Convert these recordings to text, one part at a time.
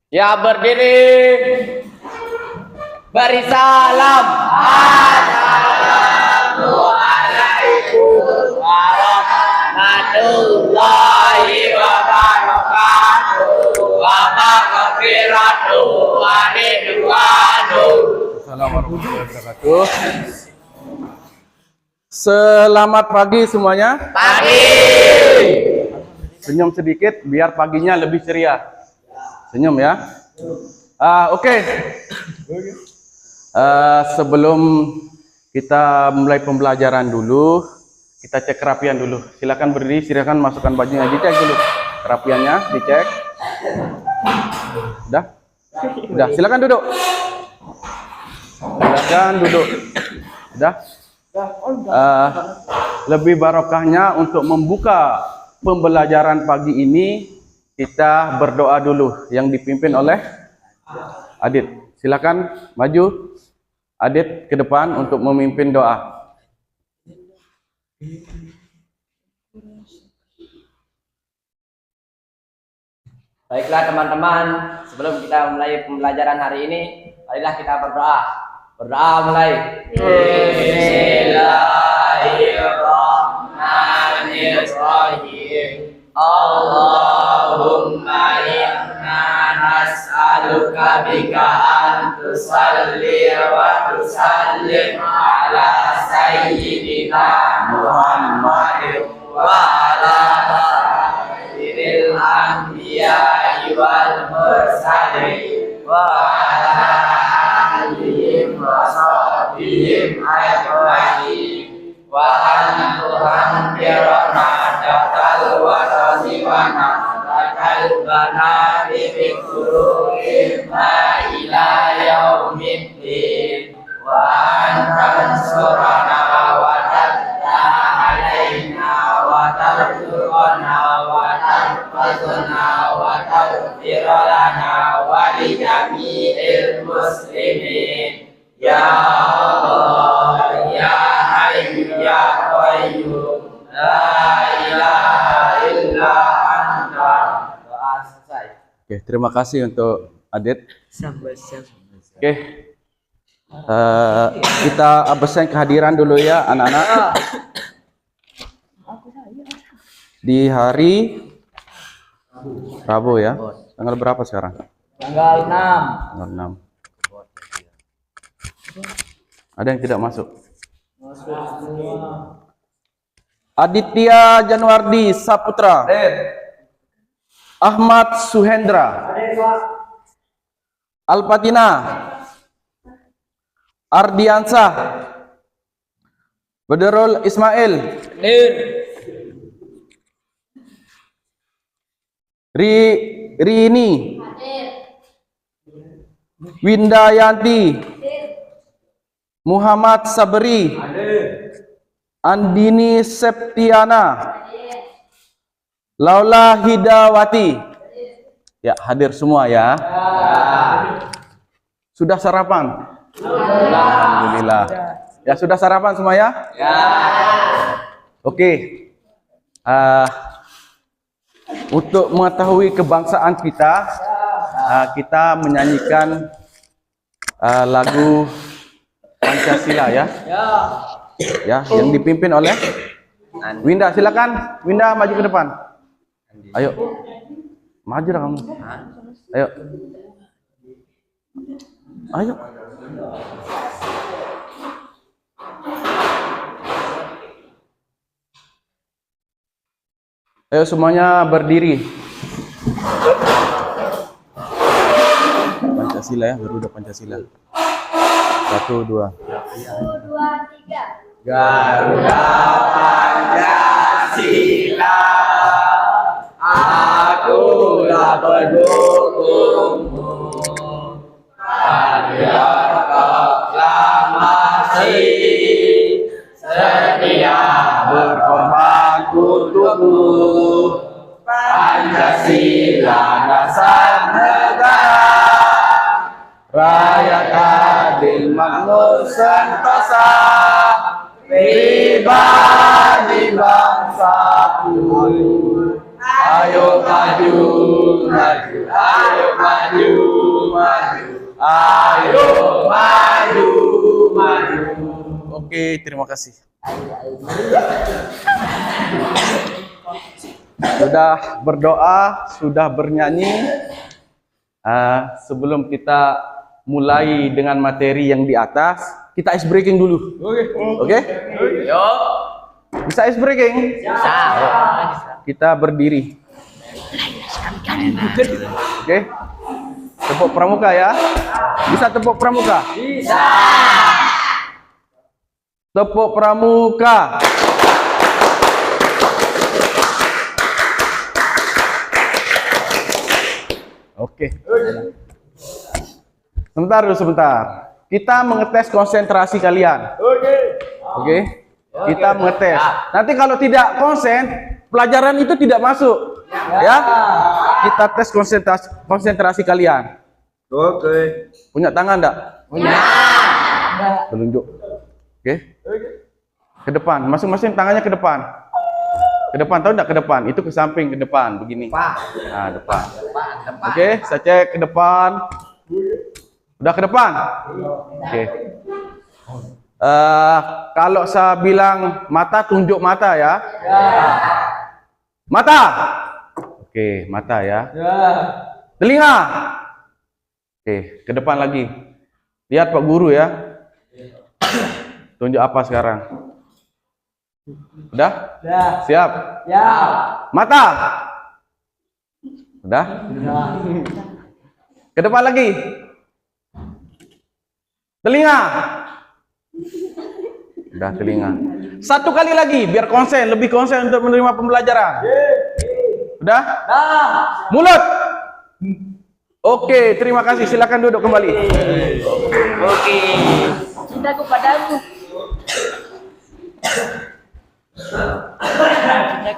Ya, berdiri. Beri salam. Assalamualaikum warahmatullahi wabarakatuh. Wa maghfiratuh wa ridwanuh. Assalamualaikum warahmatullahi wabarakatuh. Selamat pagi semuanya. Pagi. Senyum sedikit biar paginya lebih ceria. Senyum ya. Oke. Sebelum kita mulai pembelajaran dulu, kita cek kerapian dulu. Silakan berdiri, silakan masukkan bajunya, dicek dulu kerapiannya, dicek. Udah? Udah, silakan duduk. Silakan duduk. Udah? Lebih barokahnya untuk membuka pembelajaran pagi ini, kita berdoa dulu yang dipimpin oleh Adit. Silakan maju Adit ke depan untuk memimpin doa. Baiklah teman-teman, sebelum kita mulai pembelajaran hari ini, marilah kita berdoa. Berdoa mulai. Bismillahirrahmanirrahim. Allahumma inna nas'aluka bika an tusalli wa tusallim ala sayyidina Muhammadin wa ala khairil anbiya'i wal mursalin wa ala alihim wa sahbihim ajma'in wa an tuhammdirana datal watasi wa nadatal banari bikuruhim ila yaumiddin wa an tansurana wa tadda alaina wa tarzuqana wa tarfazuna wa taghfirlana wa li jami'il muslimin ya Allah ya Hayyu ya Qayyum la ilaha illa anta. Doa selesai. Oke, terima kasih untuk Adit. Oke, kita absen kehadiran dulu ya anak-anak. Di hari Rabu ya. Tanggal berapa sekarang? Tanggal 6. Tanggal 6. Ada yang tidak masuk? Aditya Januardi Saputra. Ahmad Suhendra. Alpatina. Ardiansah. Bederul Ismail. Rini. Windayanti. Muhammad Sabri. Andini Septiana. Laula Hidawati. Ya, hadir semua ya. Sudah sarapan? Alhamdulillah. Ya, sudah sarapan semua ya? Ya. Oke. Untuk mengetahui kebangsaan kita, kita menyanyikan lagu Pancasila ya. Ya, yang dipimpin oleh Winda. Silakan Winda maju ke depan. Ayo. Maju lah kamu. Ayo. Ayo. Ayo semuanya berdiri. Pancasila ya, Garuda Pancasila. 1, 2. 1, 2, 3. Garuda Pancasila, akulah pendukungmu. Patriot proklamasi, setia berkorban untukmu. Pancasila dasar negara, rakyat adil makmur sentosa, pribadi bangsa pun Ayo maju, maju. Ayo maju, maju. Ayo maju, maju. Oke, terima kasih. Sudah berdoa, sudah bernyanyi. Sebelum kita mulai dengan materi yang di atas, kita ice breaking dulu. Oke? Yo. Bisa ice breaking? Bisa. Kita berdiri. Oke? Tepuk pramuka ya. Bisa tepuk pramuka? Bisa. Tepuk pramuka. Oke. Sebentar dulu, sebentar. Kita mengetes konsentrasi kalian. Oke. Kita mengetes. Nanti kalau tidak konsen, pelajaran itu tidak masuk. Ya. Kita tes konsentrasi kalian. Oke. Punya tangan enggak? Punya. Telunjuk. Oke. Ke depan. Masing-masing tangannya ke depan. Ke depan, tahu enggak ke depan? Itu ke samping, ke depan begini. Nah, depan. Oke, saya cek ke depan. Udah ke depan? Oke. Kalau saya bilang mata, tunjuk mata ya. Mata. Oke, mata ya. Telinga. Oke, ke depan lagi. Lihat Pak Guru ya. Tunjuk apa sekarang? Udah? Siap? Ya. Mata. Udah? Ke depan lagi. Telinga. Udah, telinga. Satu kali lagi biar konsen, lebih konsen untuk menerima pembelajaran. Udah? Mulut. Oke, terima kasih. Silakan duduk kembali. Oke. Cintaku padamu.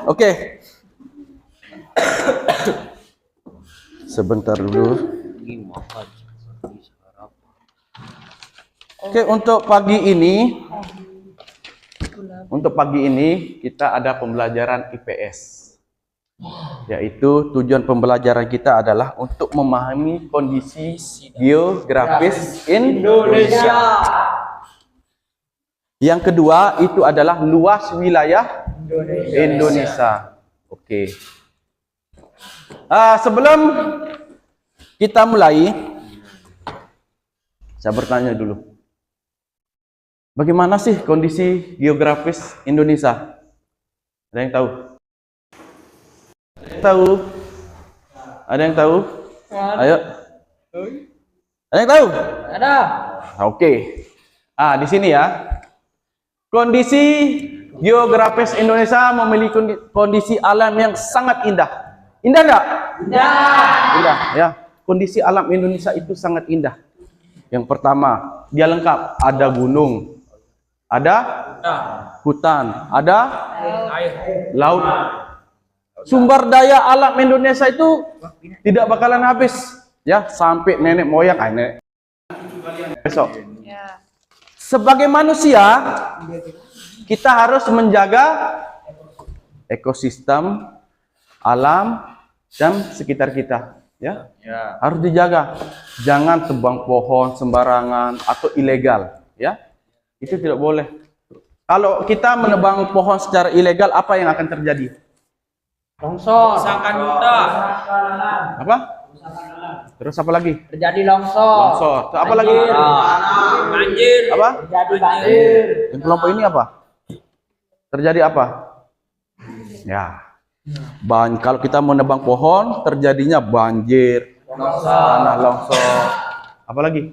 Oke. Sebentar dulu. Oke, untuk pagi ini kita ada pembelajaran IPS. Yaitu tujuan pembelajaran kita adalah untuk memahami kondisi geografis Indonesia. Yang kedua itu adalah luas wilayah Indonesia. Oke. Sebelum kita mulai, saya bertanya dulu. Bagaimana sih kondisi geografis Indonesia? Ada yang tahu? Ada yang tahu? Ayo. Ada yang tahu? Ada. Oke. Di sini ya. Kondisi geografis Indonesia memiliki kondisi alam yang sangat indah. Indah enggak? Indah, ya. Kondisi alam Indonesia itu sangat indah. Yang pertama, dia lengkap. Ada gunung, ada hutan, ada laut. Sumber daya alam Indonesia itu tidak bakalan habis, ya, sampai nenek moyang, nenek besok. Sebagai manusia, kita harus menjaga ekosistem alam dan sekitar kita, ya. Harus dijaga. Jangan tebang pohon sembarangan atau ilegal, ya. Itu tidak boleh. Kalau kita menebang pohon secara ilegal, apa yang akan terjadi? Longsor. Apa? Terus apa lagi? Terjadi longsor. Longsor. Terus apa lagi? Banjir. Apa? Terjadi banjir. Yang kelompok ini apa? Terjadi apa? Ya. Kalau kita menebang pohon, terjadinya banjir, tanah longsor. Apa lagi?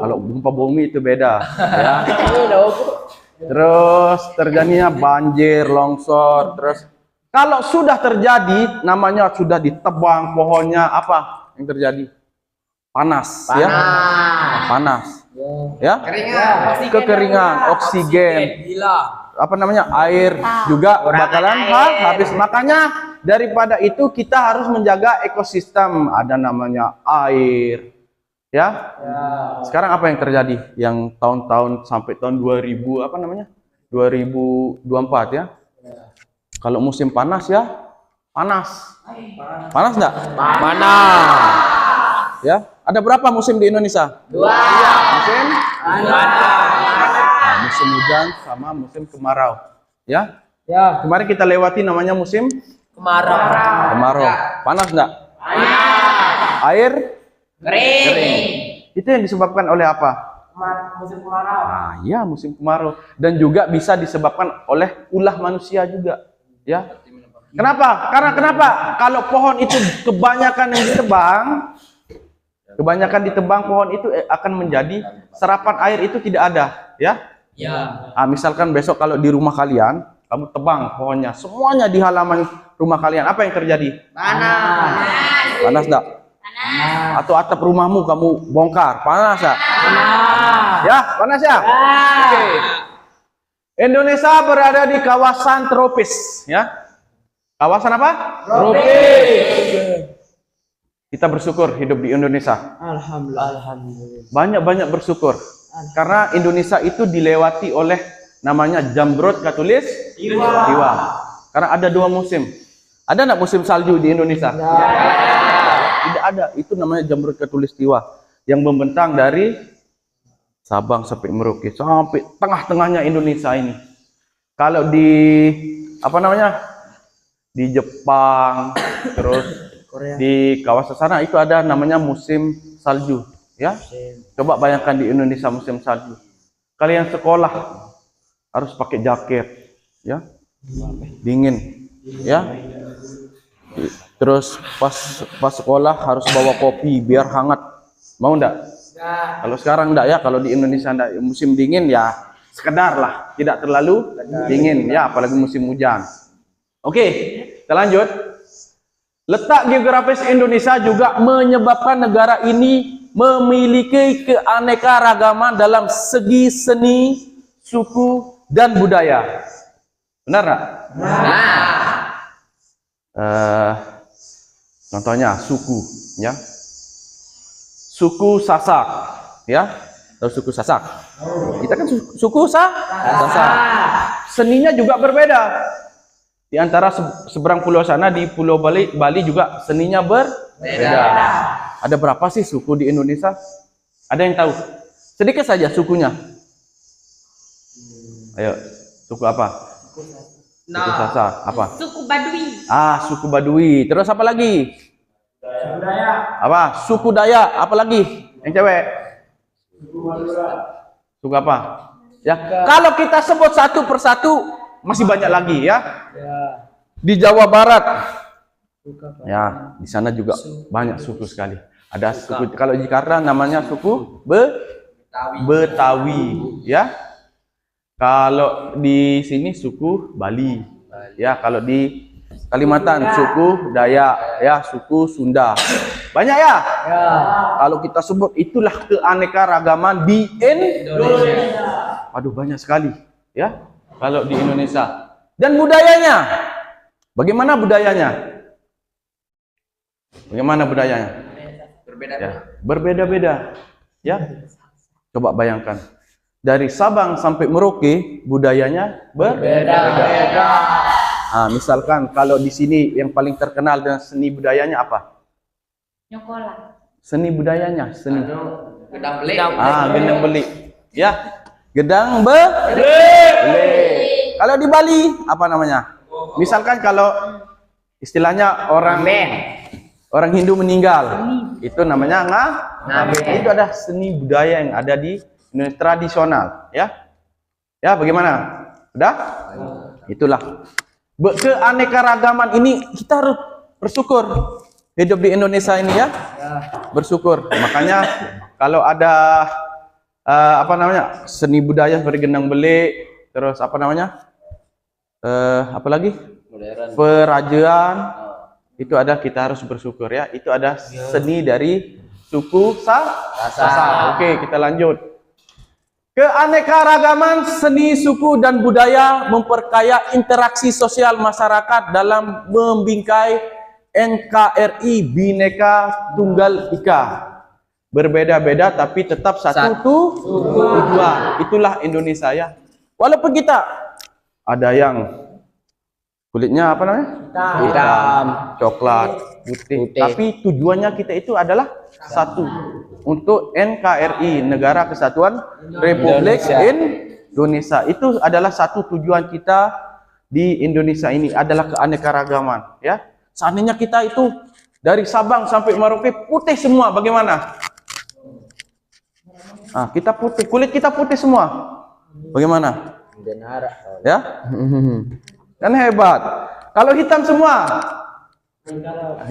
Kalau gempa bumi itu beda, ya. Terus terjadinya banjir, longsor, terus kalau sudah terjadi, namanya sudah ditebang pohonnya, apa yang terjadi? Panas, ya. Panas. Ya. Kekeringan, oksigen. Apa namanya? Air juga bakalan habis. Makanya daripada itu kita harus menjaga ekosistem. Ada namanya air. Ya. Sekarang apa yang terjadi? Yang tahun-tahun sampai tahun 2000 apa namanya? 2024 ya. Kalau musim panas ya, Panas. Panas enggak? Panas. Ya. Ada berapa musim di Indonesia? 2. Musim? Nah, musim hujan sama musim kemarau. Ya. Ya. Kemarin kita lewati namanya musim Kemarau. kemarau. Panas enggak? Air Kering. itu yang disebabkan oleh apa? Musim kemarau. Nah, iya musim kemarau dan juga bisa disebabkan oleh ulah manusia juga, ya. Kenapa? Karena kenapa? Kalau pohon itu kebanyakan ditebang pohon itu akan menjadi serapan air itu tidak ada, ya. Ya. Nah, misalkan besok kalau di rumah kalian kamu tebang pohonnya, semuanya di halaman rumah kalian, apa yang terjadi? Panas. Panas enggak? Atau atap rumahmu kamu bongkar, panas enggak? Panas. Ya, panas ya? Oke. Indonesia berada di kawasan tropis, ya. Kawasan apa? Tropis. Kita bersyukur hidup di Indonesia. Alhamdulillah. Banyak-banyak bersyukur. Karena Indonesia itu dilewati oleh namanya Jamrud Khatulistiwa. Karena ada 2 musim. Ada enggak musim salju di Indonesia? Tidak ada. Itu namanya Jamrud Khatulistiwa yang membentang dari Sabang sampai Merauke sampai tengah-tengahnya Indonesia ini. Kalau di apa namanya? Di Jepang, terus di kawasan sana itu ada namanya musim salju, ya. Coba bayangkan di Indonesia musim salju. Kalian sekolah harus pakai jaket, ya. Dingin, ya. Terus pas sekolah harus bawa kopi biar hangat. Mau enggak? Kalau sekarang enggak ya, kalau di Indonesia enggak, musim dingin ya sekedar lah, tidak terlalu dingin ya, apalagi musim hujan. Oke, kita lanjut. Letak geografis Indonesia juga menyebabkan negara ini memiliki keanekaragaman dalam segi seni, suku, dan budaya. Benar enggak? Contohnya suku, ya. Suku Sasak, ya. Tahu suku Sasak? Kita kan suku Sasak. Seninya juga berbeda. Di antara seberang pulau sana di Pulau Bali juga seninya berbeda. Ada berapa sih suku di Indonesia? Ada yang tahu? Sedikit saja sukunya. Ayo, suku apa? Suku Sasak, apa? Suku Baduy. Suku Baduy. Terus apa lagi? Suku Dayak. Apa? Suku Dayak. Apa lagi? Yang cewek? Suku apa? Ya, kalau kita sebut satu persatu masih banyak lagi, ya. Di Jawa Barat, ya, di sana juga banyak suku sekali. Ada suku, kalau di Jakarta namanya suku Betawi, ya. Kalau di sini suku Bali, ya. Kalau di Kalimantan suku Dayak, ya, suku Sunda. Banyak ya? Kalau kita sebut itulah keanekaragaman di Indonesia. Aduh, banyak sekali, ya. Kalau di Indonesia. Dan budayanya. Bagaimana budayanya? Bagaimana budayanya? Ya, berbeda-beda. Ya. Coba bayangkan. Dari Sabang sampai Merauke budayanya berbeda. Nah, misalkan kalau di sini yang paling terkenal dengan seni budayanya apa? Nyokola. Seni budayanya, seni. Gedang belik. Gedang belik. Ya. Gedang belik. Kalau di Bali apa namanya? Misalkan kalau istilahnya orang Hindu meninggal, itu namanya ngaben. Itu ada seni budaya yang ada di Indonesia tradisional, ya. Ya, bagaimana? Sudah? Itulah. Keanekaragaman ini kita harus bersyukur hidup di Indonesia ini, ya. Bersyukur. Makanya kalau ada apa namanya? Seni budaya seperti gendang belik, terus apa namanya? Apa lagi? Perajian. Itu ada, kita harus bersyukur, ya. Itu ada seni dari suku Sasak. Oke, kita lanjut. Keanekaragaman seni, suku, dan budaya memperkaya interaksi sosial masyarakat dalam membingkai NKRI Bhinneka Tunggal Ika. Berbeda-beda tapi tetap satu tujuan. Itulah Indonesia, ya. Walaupun kita ada yang Kulitnya apa namanya? Hitam. Coklat, putih. Putih. Tapi tujuannya kita itu adalah satu, untuk NKRI, Negara Kesatuan Republik Indonesia. Itu adalah satu tujuan kita di Indonesia ini, adalah keanekaragaman, ya. Seandainya kita itu dari Sabang sampai Merauke putih semua, bagaimana? Nah, kita putih, kulit kita putih semua, bagaimana? Ya, kan hebat. Kalau hitam semua,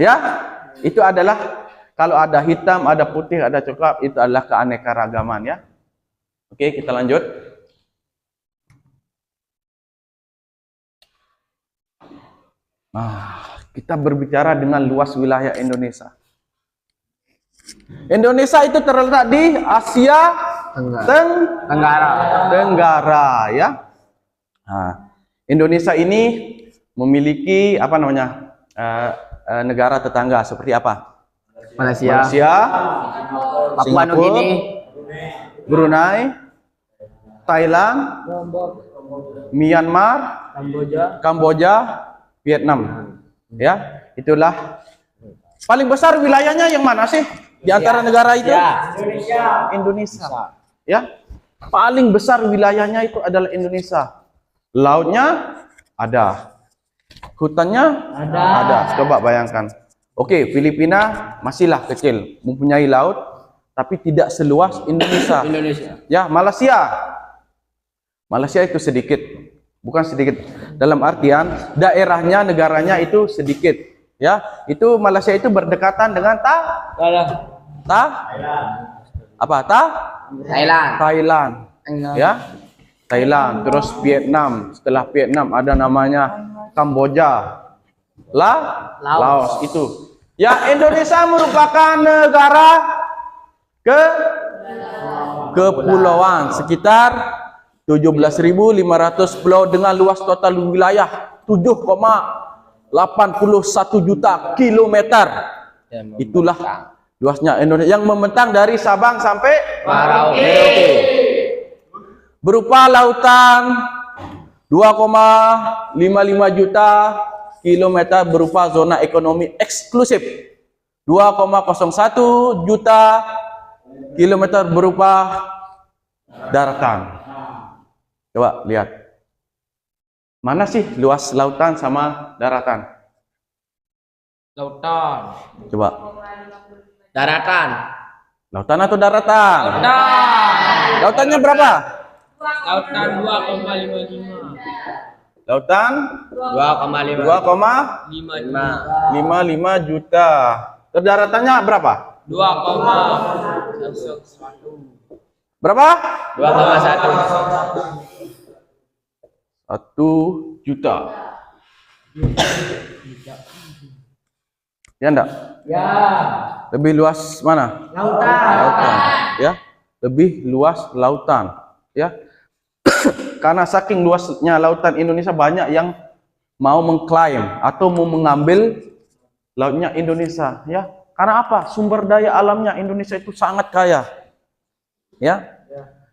ya, itu adalah, kalau ada hitam, ada putih, ada coklat, itu adalah keanekaragaman, ya. Oke, kita lanjut. Kita berbicara dengan luas wilayah Indonesia. Indonesia itu terletak di Asia Tenggara, ya. Nah, Indonesia ini memiliki apa namanya, negara tetangga seperti apa? Malaysia, Papua Papua Nugini, Brunei, Thailand, Myanmar, Kamboja, Vietnam. Ya, itulah paling besar wilayahnya yang mana sih di antara negara itu? Indonesia. Ya, paling besar wilayahnya itu adalah Indonesia. Lautnya ada, hutannya ada. Coba bayangkan. Oke, Filipina masihlah kecil, mempunyai laut, tapi tidak seluas Indonesia. Ya, Malaysia itu sedikit, bukan sedikit, dalam artian daerahnya, negaranya itu sedikit. Ya, itu Malaysia itu berdekatan dengan Thailand. Ya, Thailand, terus Vietnam. Setelah Vietnam ada namanya Kamboja, Laos itu. Ya, Indonesia merupakan negara kepulauan, sekitar 17.500 pulau dengan luas total wilayah 7,81 juta kilometer. Itulah luasnya Indonesia yang membentang dari Sabang sampai Merauke. Berupa lautan 2,55 juta kilometer berupa zona ekonomi eksklusif, 2,01 juta kilometer berupa daratan. Coba lihat, mana sih luas lautan sama daratan? Lautan. Coba. Daratan. Lautan atau daratan? Lautannya berapa? Lautan 2,55. Lautan 2,55 juta. Terus daratannya berapa? 2,1. Berapa? 2,1. 1 juta. Ya enggak? Ya. Lebih luas mana? Lautan. Ya, lebih luas lautan. Ya, karena saking luasnya lautan Indonesia, banyak yang mau mengklaim atau mau mengambil lautnya Indonesia. Ya, karena apa? Sumber daya alamnya Indonesia itu sangat kaya. Ya,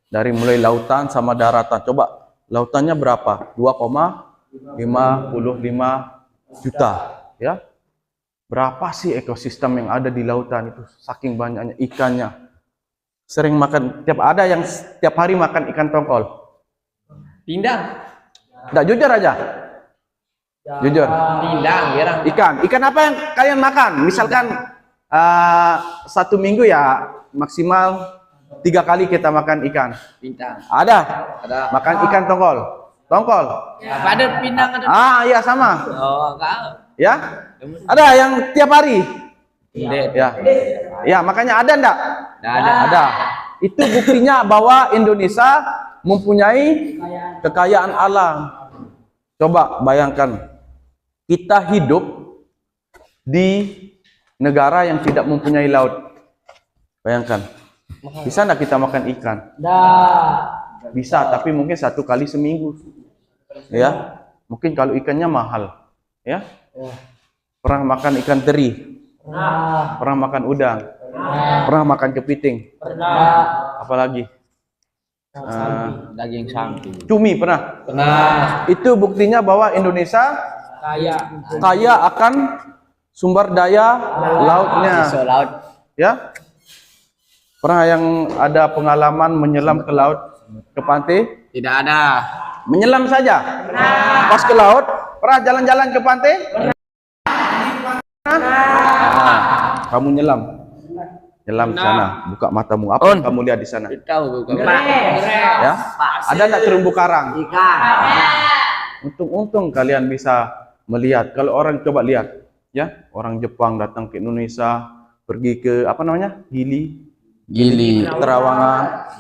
dari mulai lautan sama daratan. Coba, lautannya berapa? 2,55 juta. Ya, berapa sih ekosistem yang ada di lautan itu? Saking banyaknya ikannya. Sering makan, ada yang setiap hari makan ikan tongkol. Pindang. Nggak, jujur aja. Jujur. Pindang, Ikan apa yang kalian makan? Misalkan 1 minggu ya maksimal 3 kali kita makan ikan. Pindang. Ada. Makan ikan tongkol. Apa ada pindang ada? Iya sama. Oh, enggak. Ya. Ada yang tiap hari. Ya. Ya, makanya ada enggak? Ada. Itu buktinya bahwa Indonesia mempunyai kekayaan alam. Coba bayangkan, kita hidup di negara yang tidak mempunyai laut. Bayangkan, bisa enggak kita makan ikan? Bisa, tapi mungkin 1 kali seminggu. Ya, mungkin kalau ikannya mahal. Ya. Pernah makan ikan teri? Pernah makan udang? Pernah makan kepiting? Apalagi? Daging sapi. Cumi pernah? Pernah. Itu buktinya bahwa Indonesia kaya akan sumber daya lautnya. Isu laut. Ya, pernah yang ada pengalaman menyelam ke laut, ke pantai? Tidak ada. Menyelam saja. Pas ke laut, pernah jalan-jalan ke pantai? Nah, kamu nyelam. Nyelam di sana, buka matamu. Apa yang kamu lihat di sana? Tahu bukan. Ya, ada enggak terumbu karang? Ikan. Untung-untung kalian bisa melihat. Kalau orang coba lihat, ya, orang Jepang datang ke Indonesia, pergi ke apa namanya? Gili, Terawangan,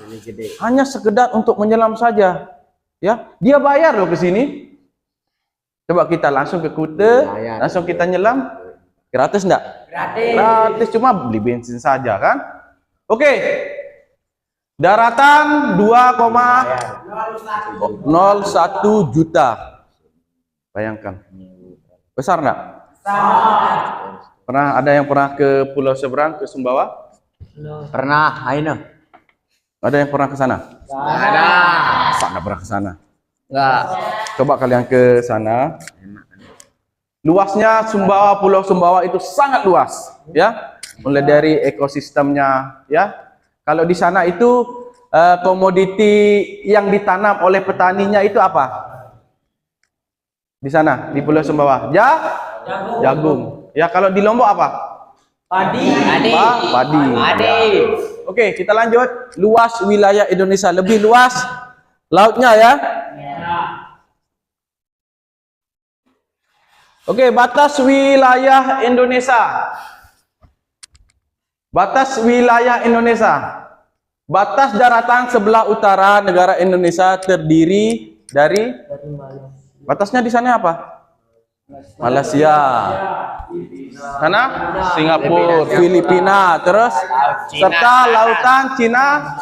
hanya sekedar untuk menyelam saja. Ya, dia bayar loh ke sini. Coba kita langsung ke Kuta, langsung kita nyelam, gratis enggak? Gratis, cuma beli bensin saja kan? Oke. Daratan 2,01 juta. Bayangkan. Besar enggak? Pernah ada yang pernah ke Pulau Seberang, ke Sumbawa? Pernah, ayo. Ada yang pernah ke sana? Ada. Masa nggak pernah ke sana? Enggak. Coba kalian ke sana. Luasnya Sumbawa, Pulau Sumbawa itu sangat luas, ya. Mulai dari ekosistemnya, ya. Kalau di sana itu komoditi yang ditanam oleh petaninya itu apa? Di sana, di Pulau Sumbawa, jagung. Ya, kalau di Lombok apa? Padi. Padi. Oke, kita lanjut. Luas wilayah Indonesia lebih luas lautnya ya. Oke, batas wilayah Indonesia. Batas wilayah Indonesia. Batas daratan sebelah utara negara Indonesia terdiri dari batasnya di sana apa? Malaysia. Sana Singapura, Filipina, terus serta lautan Cina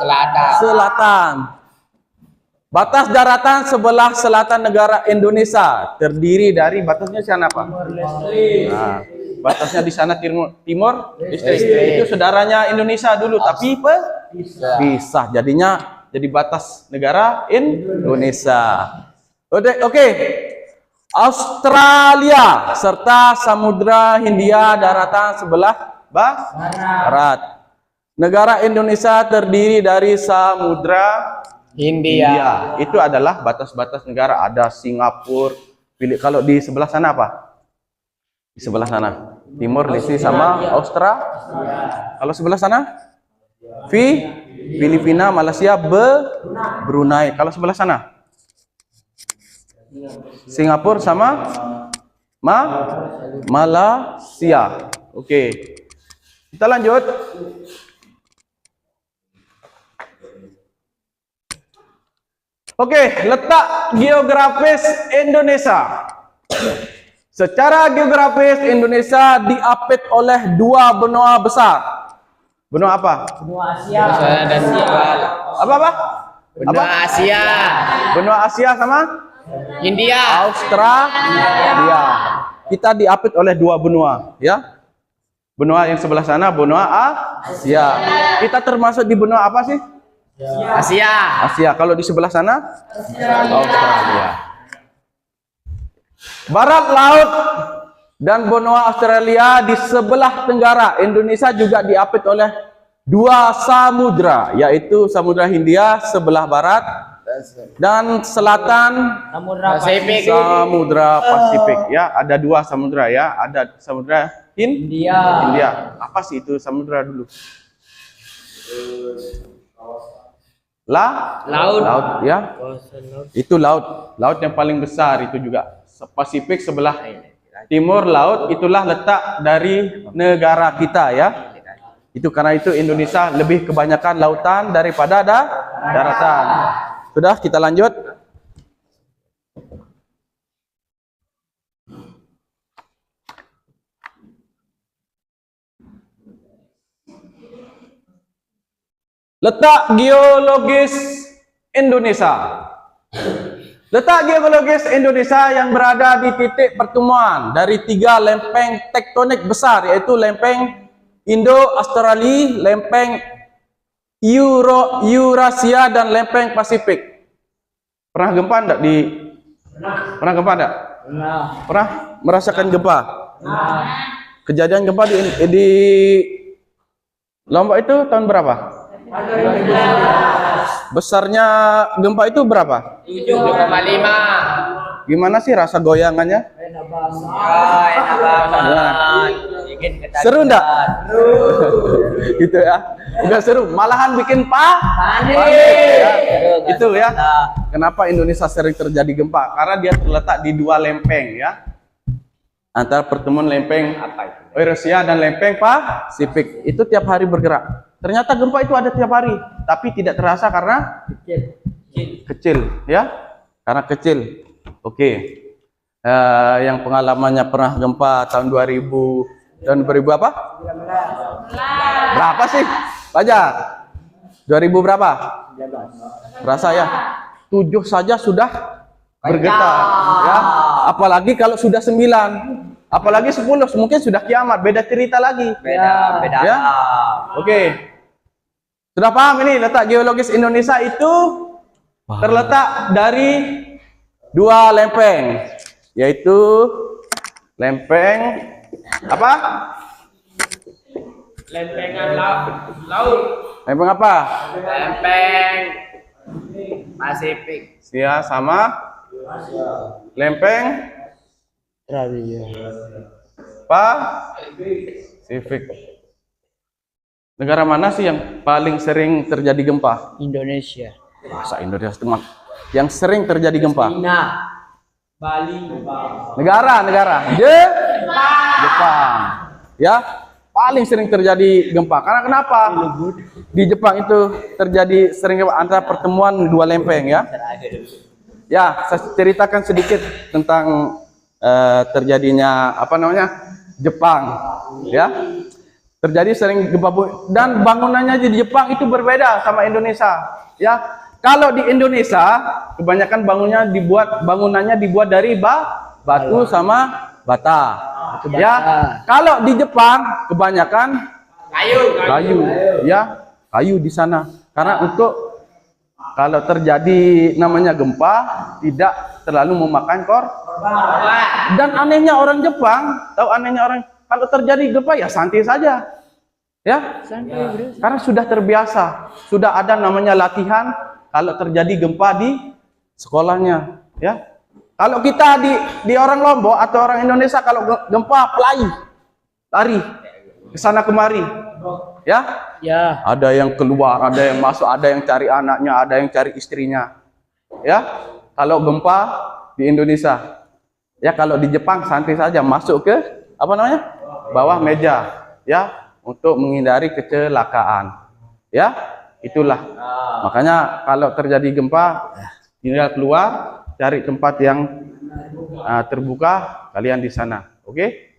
Selatan. Batas daratan sebelah selatan negara Indonesia terdiri dari batasnya sana apa? Nah, batasnya di sana timur leste. Itu saudaranya Indonesia dulu, tapi pisah. Jadinya jadi batas negara Indonesia. Oke. Australia serta Samudra Hindia daratan sebelah barat. Negara Indonesia terdiri dari Samudra Hindia. Itu adalah batas-batas negara. Ada Singapura, kalau di sebelah sana apa? Di sebelah sana Timur Leste sama Australia. Kalau sebelah sana Filipina, Malaysia, Brunei. Kalau sebelah sana Singapura sama Malaysia. Oke. Kita lanjut. Oke, letak geografis Indonesia. Secara geografis Indonesia diapit oleh dua benua besar. Benua apa? Benua Asia dan Apa? Benua Asia. Benua Asia sama India. Australia. Kita diapit oleh dua benua, ya. Benua yang sebelah sana benua Asia. Kita termasuk di benua apa sih? Asia. Kalau di sebelah sana Australia. Barat laut dan benua Australia di sebelah tenggara Indonesia juga diapit oleh dua samudra, yaitu Samudra Hindia sebelah barat dan selatan Samudra Pasifik. Ya, ada dua samudra ya, ada Samudra Hindia. Apa sih itu samudra dulu? Laut ya. Itu laut yang paling besar itu juga. Pasifik sebelah timur laut, itulah letak dari negara kita ya. Itu karena itu Indonesia lebih kebanyakan lautan daripada daratan. Sudah, kita lanjut. Letak geologis Indonesia. Letak geologis Indonesia yang berada di titik pertemuan dari tiga lempeng tektonik besar, yaitu lempeng Indo-Australia, lempeng Eurasia, dan lempeng Pasifik. Pernah gempa enggak Pernah gempa enggak? Pernah merasakan gempa? Kejadian gempa di Lombok itu tahun berapa? Besarnya gempa itu berapa? 7,5. Gimana sih rasa goyangannya? Enak banget. Bikin ketagihan. Seru enggak? Gitu ya. Enggak seru, malahan bikin panik. Ya. Itu ya. Kenapa Indonesia sering terjadi gempa? Karena dia terletak di dua lempeng ya. Antara pertemuan lempeng Eurasia dan lempeng Pasifik. Itu tiap hari bergerak. Ternyata gempa itu ada tiap hari, tapi tidak terasa karena kecil ya. Karena kecil. Oke. Yang pengalamannya pernah gempa tahun 2000 apa? Berapa sih? Fajar. 2000 berapa? Berasa ya? 7 saja sudah bergetar ya. Apalagi kalau sudah 9. Apalagi 10 mungkin sudah kiamat, beda cerita lagi. Beda. Ya? Oke. Sudah paham ini letak geologis Indonesia itu terletak dari dua lempeng, yaitu lempeng apa? Lempengan laut. Lempeng apa? Lempeng Pasifik. Ya, sama lempeng Pasifik. Negara mana sih yang paling sering terjadi gempa? Indonesia. Masa Indonesia teman yang sering terjadi gempa? Cina. Bali. Negara Jepang. Ya, paling sering terjadi gempa. Karena kenapa? Di Jepang itu terjadi sering gempa antara pertemuan dua lempeng ya. Ya, saya ceritakan sedikit tentang terjadinya apa namanya? Jepang ya. Terjadi sering gempa bumi dan bangunannya di Jepang itu berbeda sama Indonesia ya. Kalau di Indonesia kebanyakan bangunannya dibuat dari batu sama bata ya. Kalau di Jepang kebanyakan kayu ya, kayu di sana karena untuk kalau terjadi namanya gempa tidak terlalu memakan korban. Dan anehnya orang Jepang, tahu anehnya orang kalau terjadi gempa ya santai saja. Ya. Karena sudah terbiasa, sudah ada namanya latihan kalau terjadi gempa di sekolahnya, ya. Kalau kita di orang Lombok atau orang Indonesia kalau gempa lari ke sana kemari. Ya. Ya. Ada yang keluar, ada yang masuk, ada yang cari anaknya, ada yang cari istrinya. Ya. Kalau gempa di Indonesia. Ya, kalau di Jepang santai saja masuk ke apa namanya? Bawah meja, ya, untuk menghindari kecelakaan. Ya, itulah. Makanya kalau terjadi gempa, tinggal keluar, cari tempat yang terbuka, kalian di sana. Oke?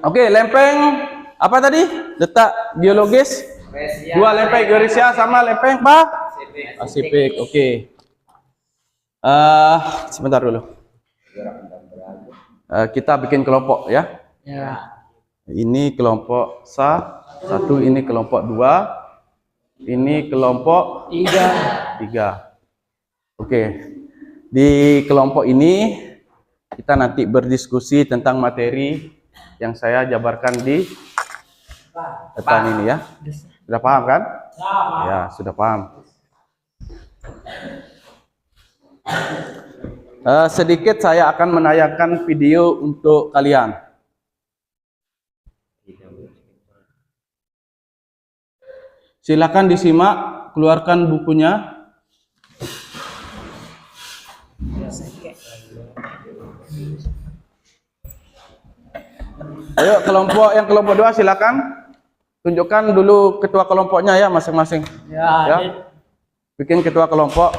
Oke, lempeng apa tadi? Letak geologis dua lempeng Eurasia sama lempeng Pasifik. Oke. Sebentar dulu. Kita bikin kelompok ya. Ini kelompok satu, ini kelompok 2, ini kelompok 3. Oke. Di kelompok ini kita nanti berdiskusi tentang materi yang saya jabarkan di depan ini ya. Sudah paham kan? Ya, sudah paham. Sedikit saya akan menayangkan video untuk kalian. Silakan disimak, keluarkan bukunya. Ayo kelompok 2 silakan. Tunjukkan dulu ketua kelompoknya ya masing-masing. Ya. Bikin ketua kelompok.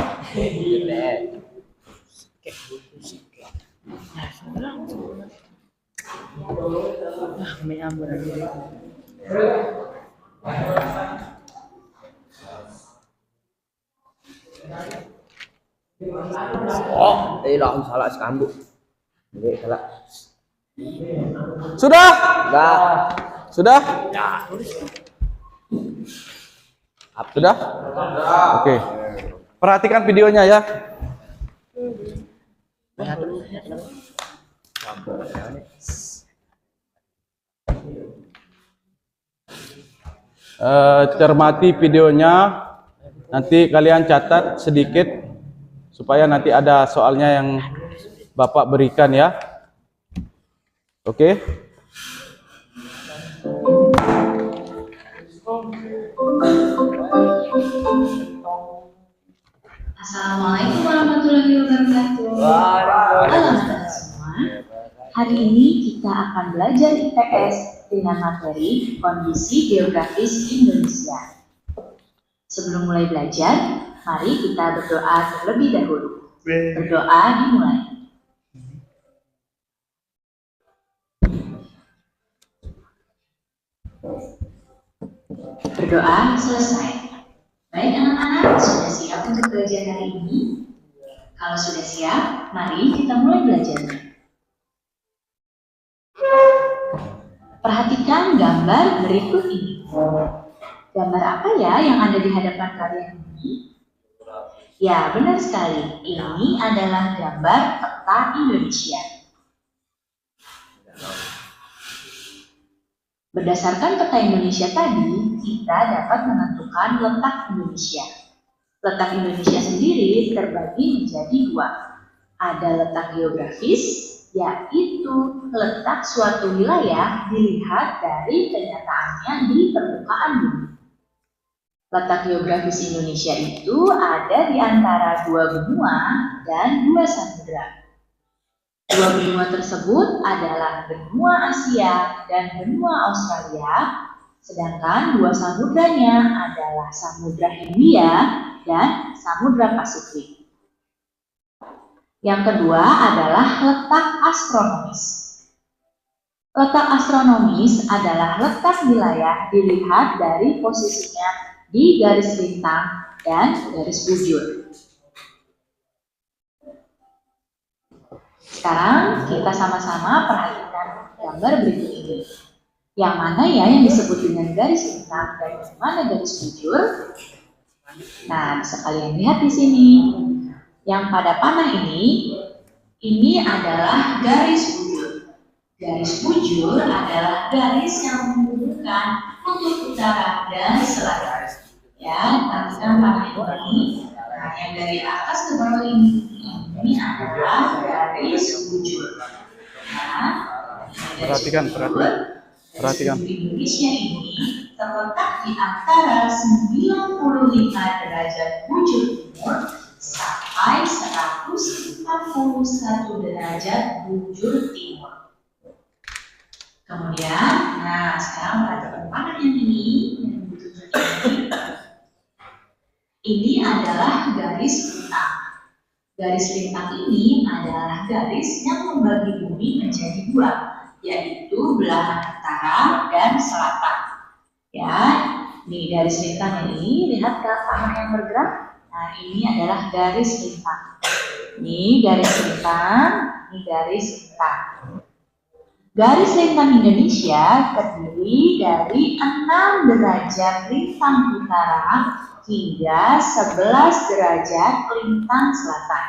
Oh, lah salah sekambuk. Ini salah. Sudah? Enggak. Sudah? Ya. Sudah? Oke. Perhatikan videonya ya. Cermati videonya, nanti kalian catat sedikit supaya nanti ada soalnya yang Bapak berikan ya. Oke. Assalamualaikum warahmatullahi wabarakatuh. Halo anak-anak semua. Hari ini kita akan belajar IPS dengan materi kondisi geografis Indonesia. Sebelum mulai belajar, mari kita berdoa terlebih dahulu. Berdoa dimulai. Berdoa selesai. Baik anak-anak, sudah siap untuk belajar hari ini? Kalau sudah siap, mari kita mulai belajarnya. Perhatikan gambar berikut ini. Gambar apa ya yang ada di hadapan kalian ini? Ya, benar sekali. Ini adalah gambar peta Indonesia. Berdasarkan peta Indonesia tadi, kita dapat menentukan letak Indonesia. Letak Indonesia sendiri terbagi menjadi dua. Ada letak geografis, yaitu letak suatu wilayah dilihat dari kenyataannya di permukaan bumi. Letak geografis Indonesia itu ada di antara dua benua dan dua samudra. Dua benua tersebut adalah benua Asia dan benua Australia, sedangkan dua samudranya adalah Samudra Hindia dan Samudra Pasifik. Yang kedua adalah letak astronomis. Letak astronomis adalah letak wilayah dilihat dari posisinya di garis lintang dan garis bujur. Sekarang kita sama-sama perhatikan gambar berikut ini. Yang mana ya yang disebut dengan garis lintang dan yang mana garis bujur? Nah, bisa kalian lihat di sini. Yang pada panah ini adalah garis bujur. Garis bujur adalah garis yang menghubungkan kutub utara dan selatan. Ya, perhatikan panah ini. Nah, yang dari atas ke bawah ini adalah garis bujur. Nah, Perhatikan. Indonesia ini terletak di antara 95 derajat bujur timur sampai 141 derajat bujur timur. Kemudian, nah sekarang perhatikan panah yang ini, yang ditunjuk ini. Ini adalah garis lintang. Garis lintang ini adalah garis yang membagi bumi menjadi dua, yaitu belahan utara dan selatan. Ya, ini garis lintang ini, lihat ke panah yang bergerak. Nah, ini adalah garis lintang. Ini garis lintang, ini garis lintang. Garis lintang Indonesia terdiri dari 6 derajat lintang utara hingga 11 derajat lintang selatan.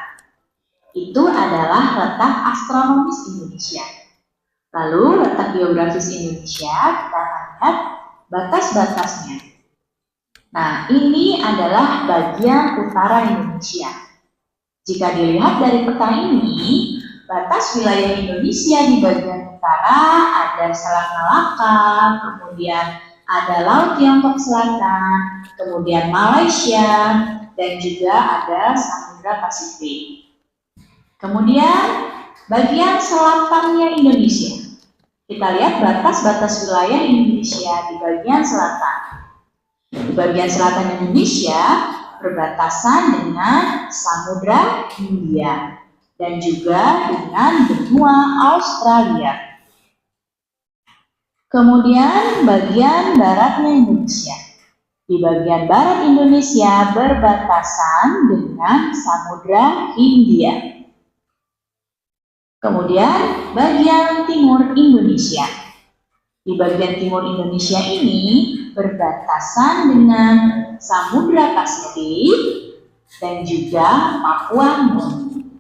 Itu adalah letak astronomis Indonesia. Lalu letak geografis Indonesia, kita akan lihat batas-batasnya. Nah, ini adalah bagian utara Indonesia. Jika dilihat dari peta ini, batas wilayah Indonesia di bagian utara ada Selat Malaka, kemudian ada Laut Tiongkok Selatan, kemudian Malaysia, dan juga ada Samudra Pasifik. Kemudian bagian selatannya Indonesia. Kita lihat batas-batas wilayah Indonesia di bagian selatan. Di bagian selatan Indonesia berbatasan dengan Samudra Hindia dan juga dengan benua Australia. Kemudian bagian baratnya Indonesia. Di bagian barat Indonesia berbatasan dengan Samudra Hindia. Kemudian bagian timur Indonesia. Di bagian timur Indonesia ini berbatasan dengan Samudra Pasifik dan juga Papua Nugini.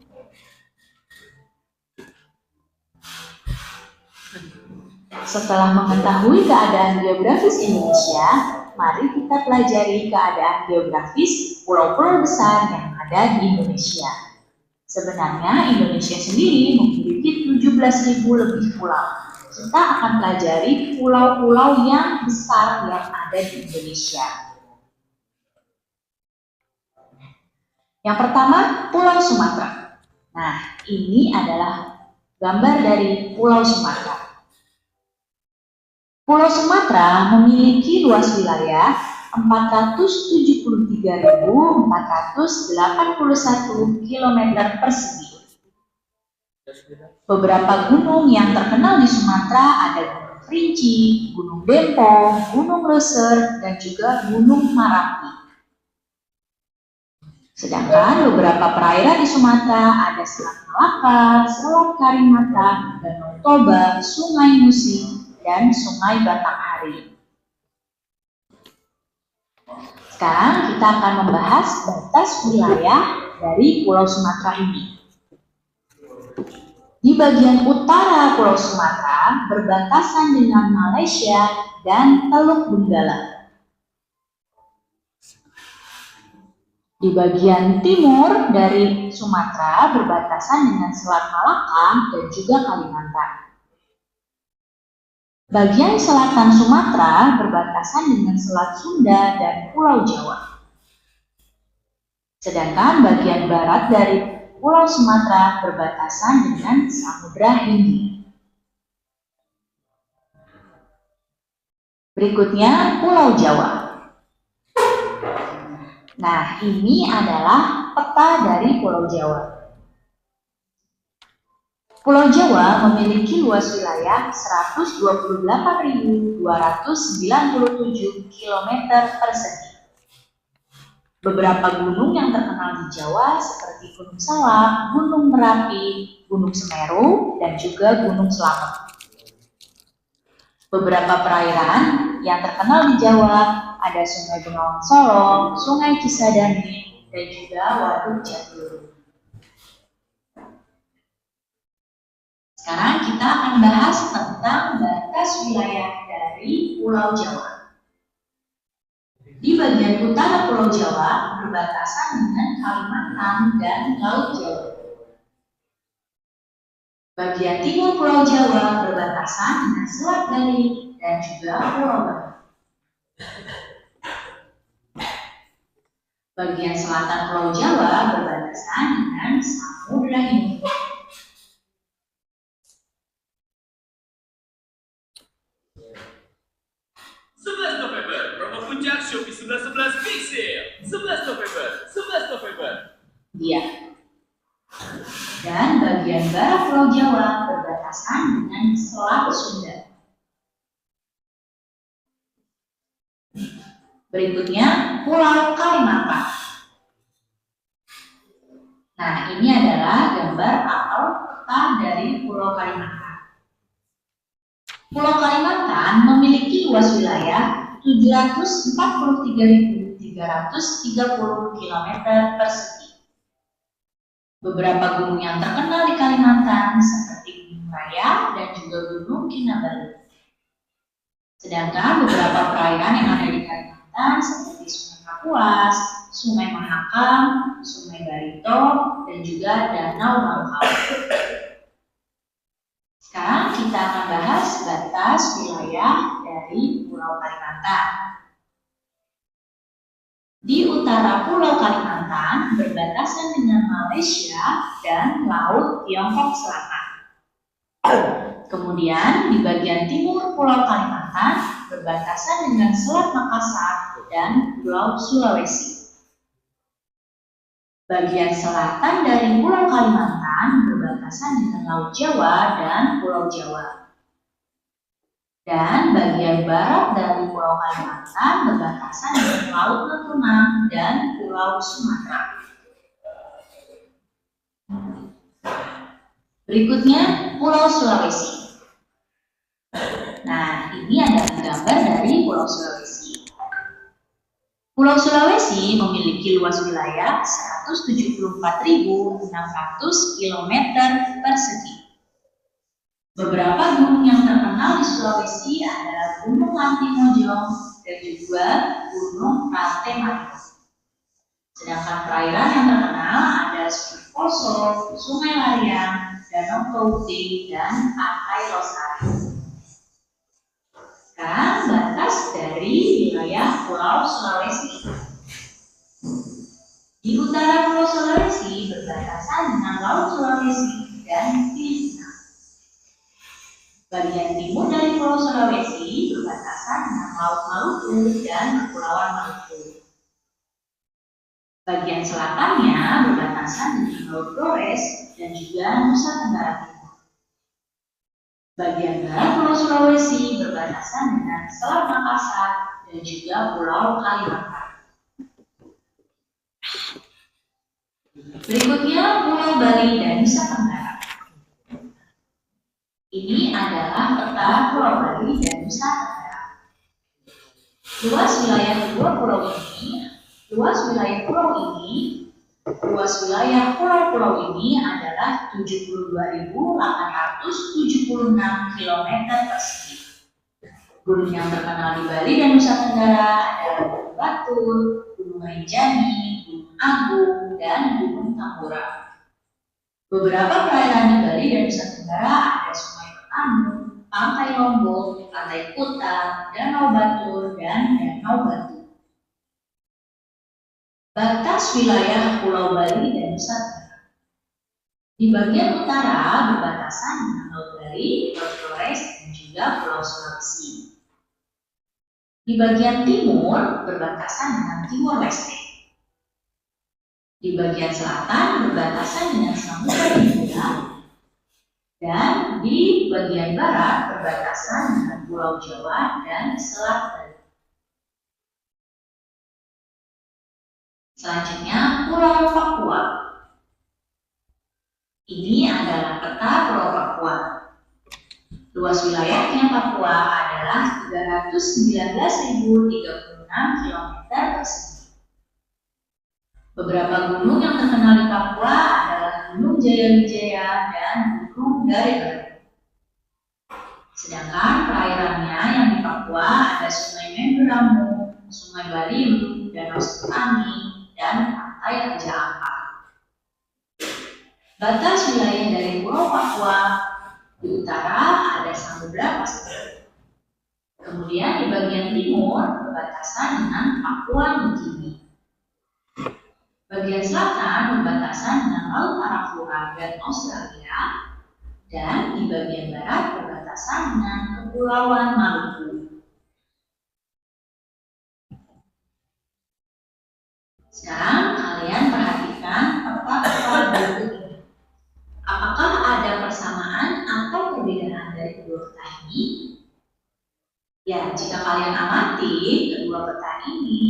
Setelah mengetahui keadaan geografis Indonesia, mari kita pelajari keadaan geografis pulau-pulau besar yang ada di Indonesia. Sebenarnya Indonesia sendiri memiliki 17.000 lebih pulau. Kita akan pelajari pulau-pulau yang besar yang ada di Indonesia. Yang pertama, Pulau Sumatera. Nah, ini adalah gambar dari Pulau Sumatera. Pulau Sumatera memiliki luas wilayah 473.481 km persegi. Beberapa gunung yang terkenal di Sumatera ada Gunung Kerinci, Gunung Dempong, Gunung Leser, dan juga Gunung Marapi. Sedangkan beberapa perairan di Sumatera ada Selat Malaka, Selat Karimata, Danau Toba, Sungai Musi, dan Sungai Batanghari. Sekarang kita akan membahas batas wilayah dari Pulau Sumatera ini. Di bagian utara Pulau Sumatera berbatasan dengan Malaysia dan Teluk Benggala. Di bagian timur dari Sumatera berbatasan dengan Selat Malaka dan juga Kalimantan. Bagian selatan Sumatera berbatasan dengan Selat Sunda dan Pulau Jawa. Sedangkan bagian barat dari Pulau Sumatera berbatasan dengan Samudra Hindia. Berikutnya Pulau Jawa. Nah, ini adalah peta dari Pulau Jawa. Pulau Jawa memiliki luas wilayah 128.297 km persegi. Beberapa gunung yang terkenal di Jawa seperti Gunung Salak, Gunung Merapi, Gunung Semeru, dan juga Gunung Selamet. Beberapa perairan yang terkenal di Jawa ada Sungai Bengawan Solo, Sungai Cisadane, dan juga Waduk Jatiluhur. Sekarang kita akan bahas tentang batas wilayah dari Pulau Jawa. Di bagian utara Pulau Jawa berbatasan dengan Kalimantan dan Laut Jawa. Bagian timur Pulau Jawa berbatasan dengan Selat Bali dan juga Pulau Bali. Bagian selatan Pulau Jawa berbatasan dengan Samudra Hindia. November, promo puncak Shopee 11 Big Sale. 11 November. Iya. Dan bagian barat Pulau Jawa berbatasan dengan Selat Sunda. Berikutnya Pulau Kalimantan. Nah, ini adalah gambar atau peta dari Pulau Kalimantan. Pulau Kalimantan memiliki luas wilayah 743.330 km persegi. Beberapa gunung yang terkenal di Kalimantan seperti Gunung Raya dan juga Gunung Kinabalu. Sedangkan beberapa perairan yang ada di Kalimantan seperti Sungai Kapuas, Sungai Mahakam, Sungai Barito, dan juga Danau Langkau. Sekarang kita akan bahas batas wilayah dari Pulau Kalimantan. Di utara Pulau Kalimantan berbatasan dengan Malaysia dan Laut Tiongkok Selatan. Kemudian di bagian timur Pulau Kalimantan berbatasan dengan Selat Makassar dan Pulau Sulawesi. Bagian selatan dari Pulau Kalimantan berbatasan dengan Laut Jawa dan Pulau Jawa. Dan bagian barat dari Pulau Kalimantan berbatasan dengan Laut Natuna dan Pulau Sumatera. Berikutnya Pulau Sulawesi. Nah, ini adalah gambar dari Pulau Sulawesi. Pulau Sulawesi memiliki luas wilayah 174.600 km persegi. Beberapa gunung yang terkenal di Sulawesi adalah Gunung Lantimojong dan juga Gunung Rantai Madio. Sedangkan perairan yang terkenal ada Sungai Poso, Sungai Larian, Danau Toute, dan Pantai Losari. Sekarang batas dari wilayah Pulau Sulawesi. Di utara Pulau Sulawesi berbatasan dengan Laut Sulawesi dan Filipina. Bagian timur dari Pulau Sulawesi berbatasan dengan Laut Maluku dan Kepulauan Maluku. Bagian selatannya berbatasan dengan Laut Flores dan juga Nusa Tenggara Timur. Bagian barat Pulau Sulawesi berbatasan dengan Selat Makassar dan juga Pulau Kalimantan. Berikutnya Pulau Bali dan Nusa Tenggara. Ini adalah peta Pulau Bali dan Nusa Tenggara. Luas wilayah pulau-pulau ini adalah 72.876 km persegi. Gunung yang terkenal di Bali dan Nusa Tenggara adalah Gunung Batur, Gunung Rinjani, Gunung Agung, dan Gunung Tambora. Beberapa perairan di Bali dan Nusa Tenggara ada Sungai Petani, Pantai Lombok, Pantai Kuta, Danau Batur, dan Danau Batu. Batas wilayah Pulau Bali dan Nusa Tenggara. Di bagian utara berbatasan dengan Laut Bali, Laut Flores, dan juga Pulau Sulawesi. Di bagian timur berbatasan dengan Timor Leste. Di bagian selatan berbatasan dengan Samudra Hindia. Dan di bagian barat berbatasan dengan Pulau Jawa dan Selat Bali. Selanjutnya, Pulau Papua. Ini adalah peta Pulau Papua. Luas wilayahnya Papua adalah 319.036 km persegi. Beberapa gunung yang terkenal di Papua adalah Gunung Jayawijaya dan Gunung Garebari. Sedangkan perairannya yang di Papua ada Sungai Membramo, Sungai Baliu, Danau Sentani, dan Pantai Raja Ampat. Batas wilayah dari Pulau Papua di utara ada Samudra Pasifik. Kemudian di bagian timur berbatasan dengan Papua Nugini. Bagian selatan berbatasan dengan Laut Arafura dan Australia, dan di bagian barat berbatasan dengan Kepulauan Maluku. Sekarang kalian perhatikan peta-peta berikut ini. Apakah ada persamaan atau perbedaan dari kedua peta ini? Ya, jika kalian amati, kedua peta ini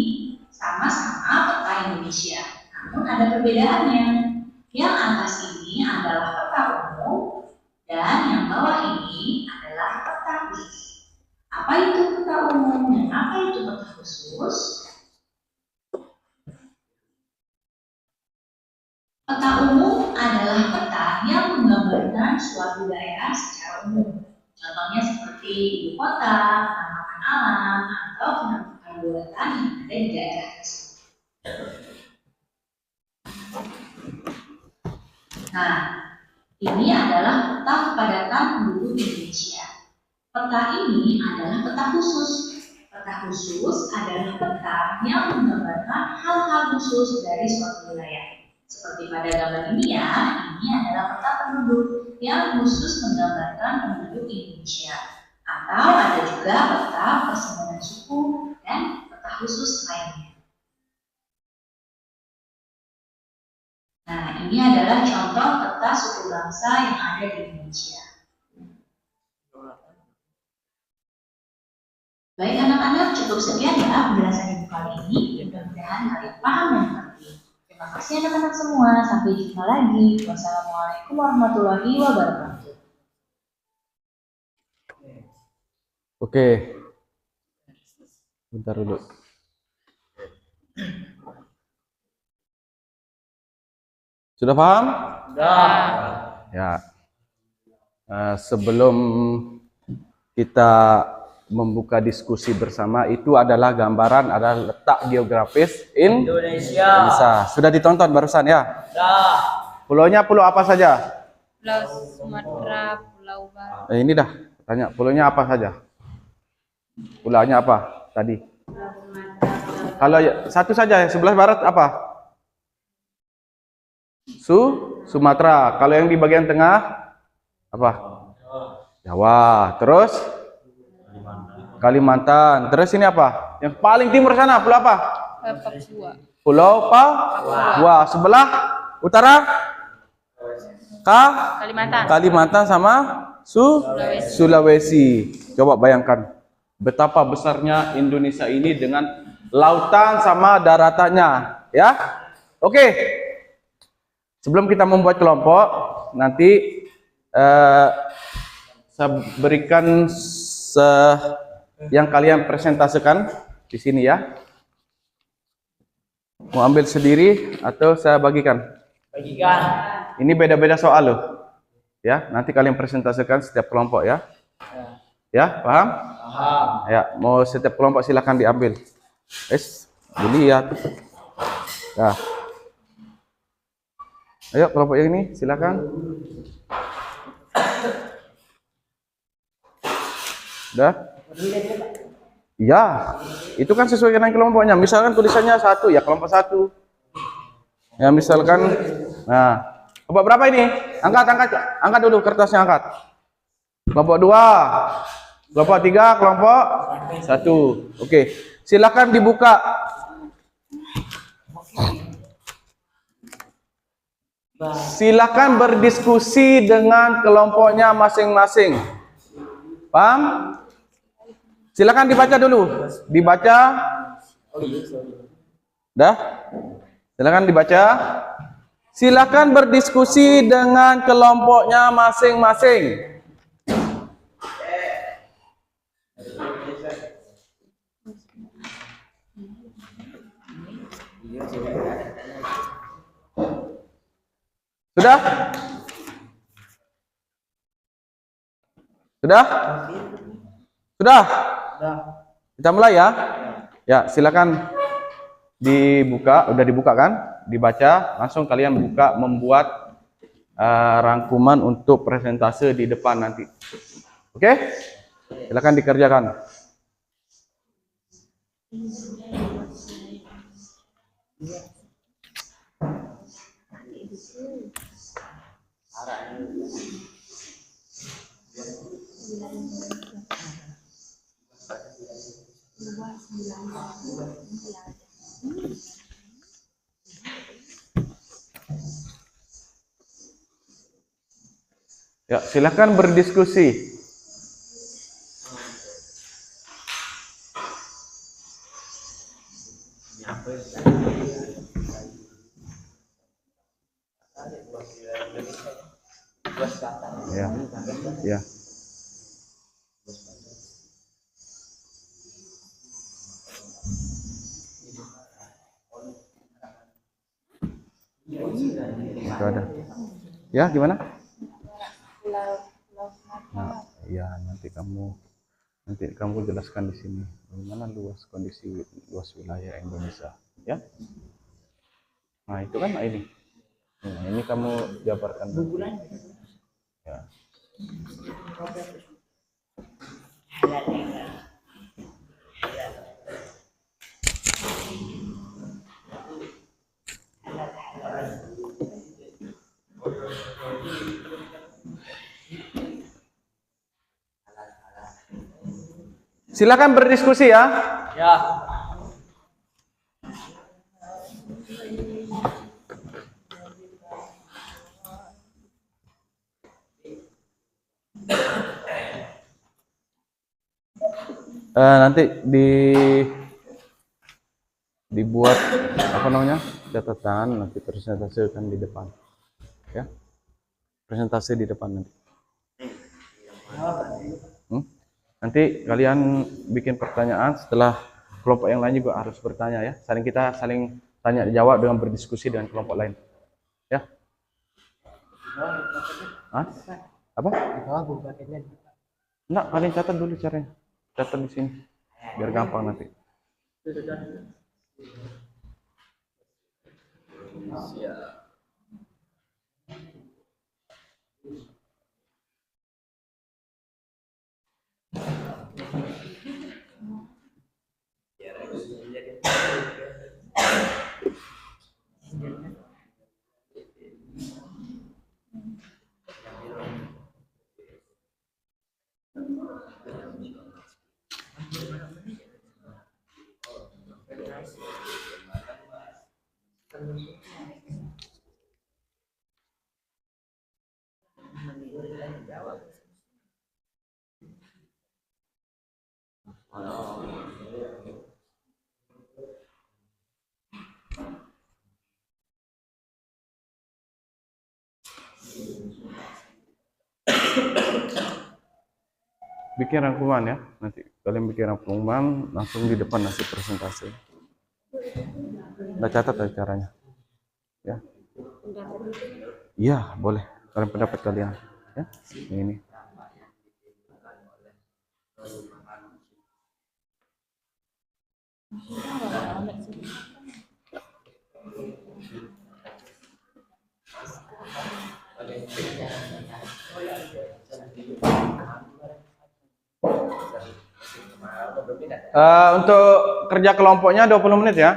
sama-sama peta Indonesia, namun ada perbedaannya. Yang atas ini adalah peta umum dan yang bawah ini adalah peta khusus. Apa itu peta umum dan apa itu peta khusus? Peta umum adalah peta yang menggambarkan suatu daerah secara umum. Contohnya seperti ibu kota, penampakan alam, atau penampakan bulatan yang ada di daerah tersebut. Nah, ini adalah peta kepadatan penduduk Indonesia. Peta ini adalah peta khusus. Peta khusus adalah peta yang menggambarkan hal-hal khusus dari suatu wilayah. Seperti pada gambar ini ya, ini adalah peta penduduk yang khusus menggambarkan penduduk Indonesia. Atau ada juga peta persebaran suku dan peta khusus lainnya. Nah, ini adalah contoh peta suku bangsa yang ada di Indonesia. Baik anak-anak, cukup sekian ya penjelasan ibu kali ini. Mudah-mudahan kalian paham dan mengerti. Terima kasih anak-anak semua. Sampai jumpa lagi. Wassalamualaikum warahmatullahi wabarakatuh. Oke. Bentar dulu. Sudah paham? Sudah. Ya. sebelum kita membuka diskusi bersama, itu adalah gambaran, adalah letak geografis Indonesia. Indonesia. Sudah ditonton barusan ya? Dah. Pulaunya pulau apa saja? Pulau Sumatera, Pulau Bali. Ini dah tanya, pulaunya apa saja? Pulaunya apa tadi? Pulau Sumatera. Kalau satu saja, yang sebelah barat apa? Sumatera. Kalau yang di bagian tengah apa? Jawa. Terus Kalimantan. Terus ini apa? Yang paling timur sana pulau apa? Papua. Pulau Papua. Sebelah utara Kalimantan. Kalimantan sama Sulawesi. Coba bayangkan betapa besarnya Indonesia ini dengan lautan sama daratannya, ya. Oke. Sebelum kita membuat kelompok, nanti saya berikan yang kalian presentasikan di sini ya. Mau ambil sendiri atau saya bagikan? Bagikan. Ini beda-beda soal loh. Ya, nanti kalian presentasikan setiap kelompok ya. Ya, paham? Paham. Ya, mau setiap kelompok silakan diambil. Dilihat. Ya. Ayo kelompok yang ini silakan. Udah? Ya, itu kan sesuai dengan kelompoknya. Misalkan tulisannya 1, ya kelompok 1. Ya misalkan, nah, kelompok berapa ini? Angkat dulu kertasnya, angkat. Kelompok 2, kelompok 3, kelompok 1. Oke, silakan dibuka. Silakan berdiskusi dengan kelompoknya masing-masing. Paham? Silakan dibaca dulu. Dibaca. Dah? Silakan dibaca. Silakan berdiskusi dengan kelompoknya masing-masing. Sudah? Sudah? Sudah? Kita mulai ya. Ya, silakan dibuka. Udah dibuka kan? Dibaca. Langsung kalian buka membuat rangkuman untuk presentase di depan nanti. Oke? Silakan dikerjakan. Ya, silakan berdiskusi. Ya, ya. Itu ada. Ya, gimana? Nah, ya nanti kamu jelaskan di sini bagaimana kondisi luas wilayah Indonesia, ya. Nah, itu kan ini. Nah, ini kamu jabarkan. Ya. Silakan berdiskusi ya. Ya. Nanti dibuat apa namanya catatan, nanti presentasikan di depan, ya. Presentasi di depan nanti. Nanti kalian bikin pertanyaan, setelah kelompok yang lain juga harus bertanya ya. Kita saling tanya jawab dengan berdiskusi dengan kelompok lain. Ya. Apa? Enggak, kalian catat dulu caranya. Catat di sini. Biar gampang nanti. Bikin rangkuman ya. Nanti kalian bikin rangkuman langsung di depan nasi presentasi. Udah catat ya caranya. Ya. Iya, boleh. Kalian pendapat kalian. Ya. Ini. Untuk kerja kelompoknya 20 menit ya.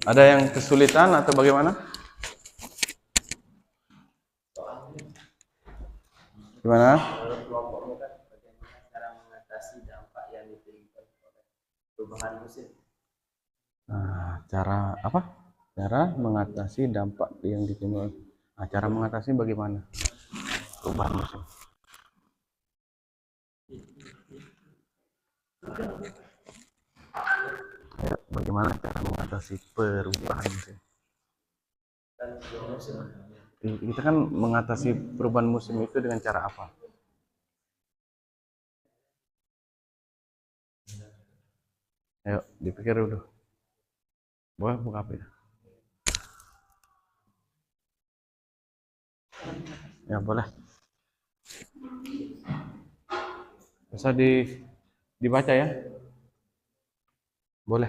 Ada yang kesulitan atau bagaimana? Gimana? Cara mengatasi dampak yang ditimbulkan oleh perubahan musim. Nah, cara apa? Cara mengatasi dampak yang ditimbulkan. Nah, cara mengatasi bagaimana? Perubahan musim. Ya, bagaimana cara mengatasi perubahan musim? Kita kan mengatasi perubahan musim itu dengan cara apa? Ayo, dipikir dulu. Boleh buka HP? Ya, boleh. Bisa dibaca ya? Boleh.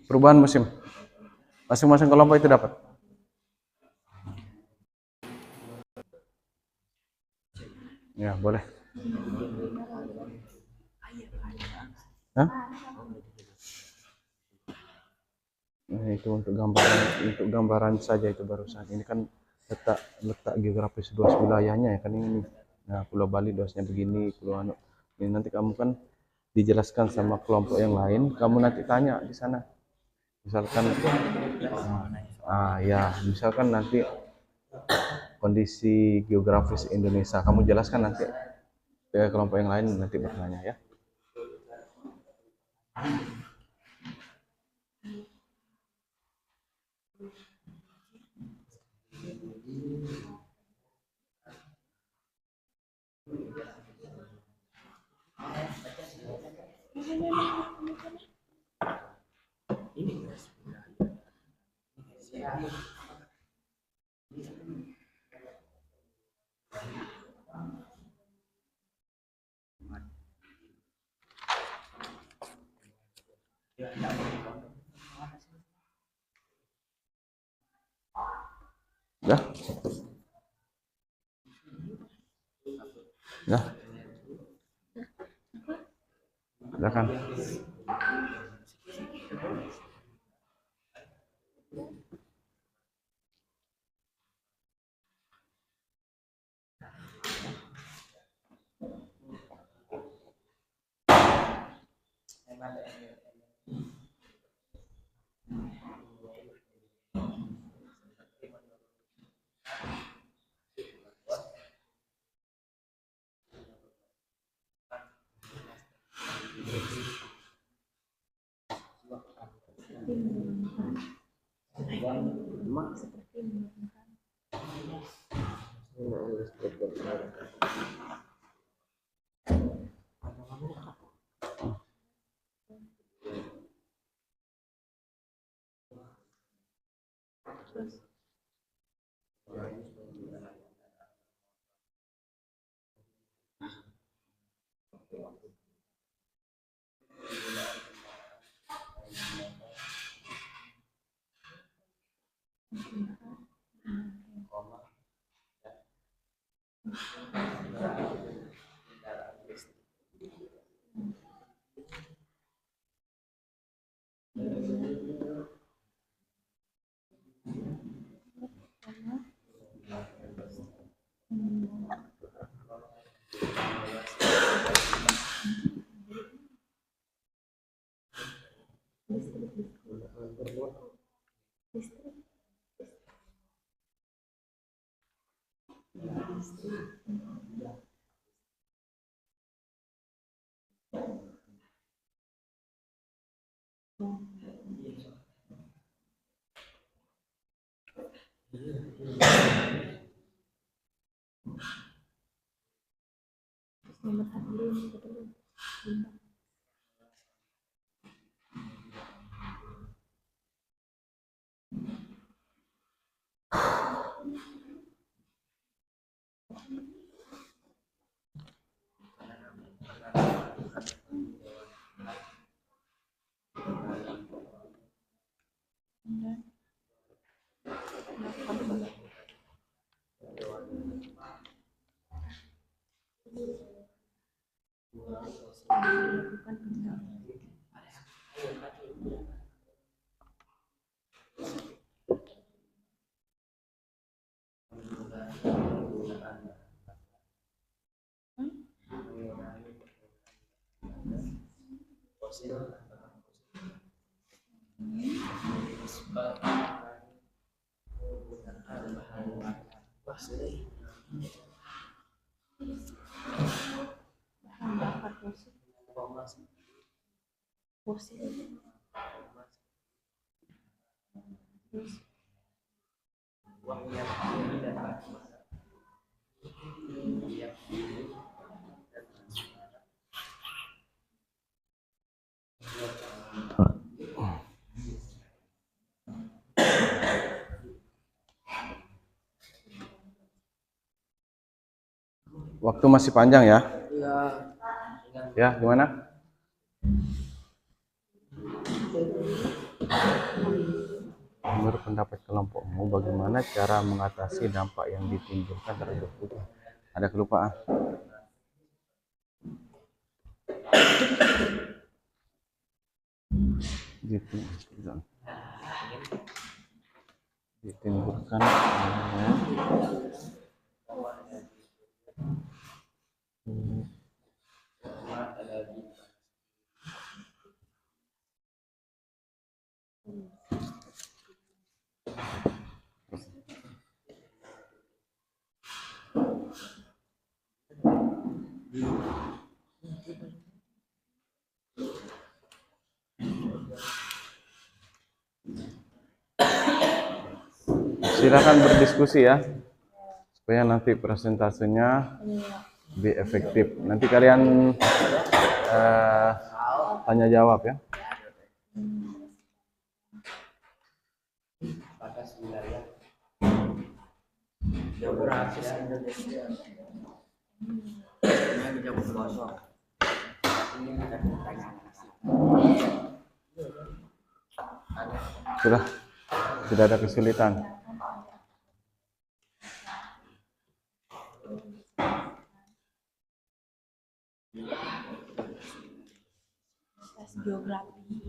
Perubahan musim. Masing-masing kelompok itu dapat. Ya, boleh. Hah? Nah, itu untuk gambaran saja itu barusan. Ini kan letak geografis luas wilayahnya ya kan ini. Nah, Pulau Bali luasnya begini, Pulau Anu. Ini nanti kamu kan dijelaskan sama kelompok yang lain, kamu nanti tanya di sana. Misalkan ya, misalkan nanti kondisi geografis Indonesia, kamu jelaskan nanti ke kelompok yang lain nanti bertanya ya. Ya. Ya. Silakan. Waktu masih panjang ya? Ya, gimana? Menurut pendapat kelompokmu, bagaimana cara mengatasi dampak yang ditimbulkan terhadap tubuh? Ada kelupaan? Ditimbulkan silakan berdiskusi ya, supaya nanti presentasenya lebih efektif. Nanti kalian tanya jawab ya. Sudah ada kesulitan. Geografi,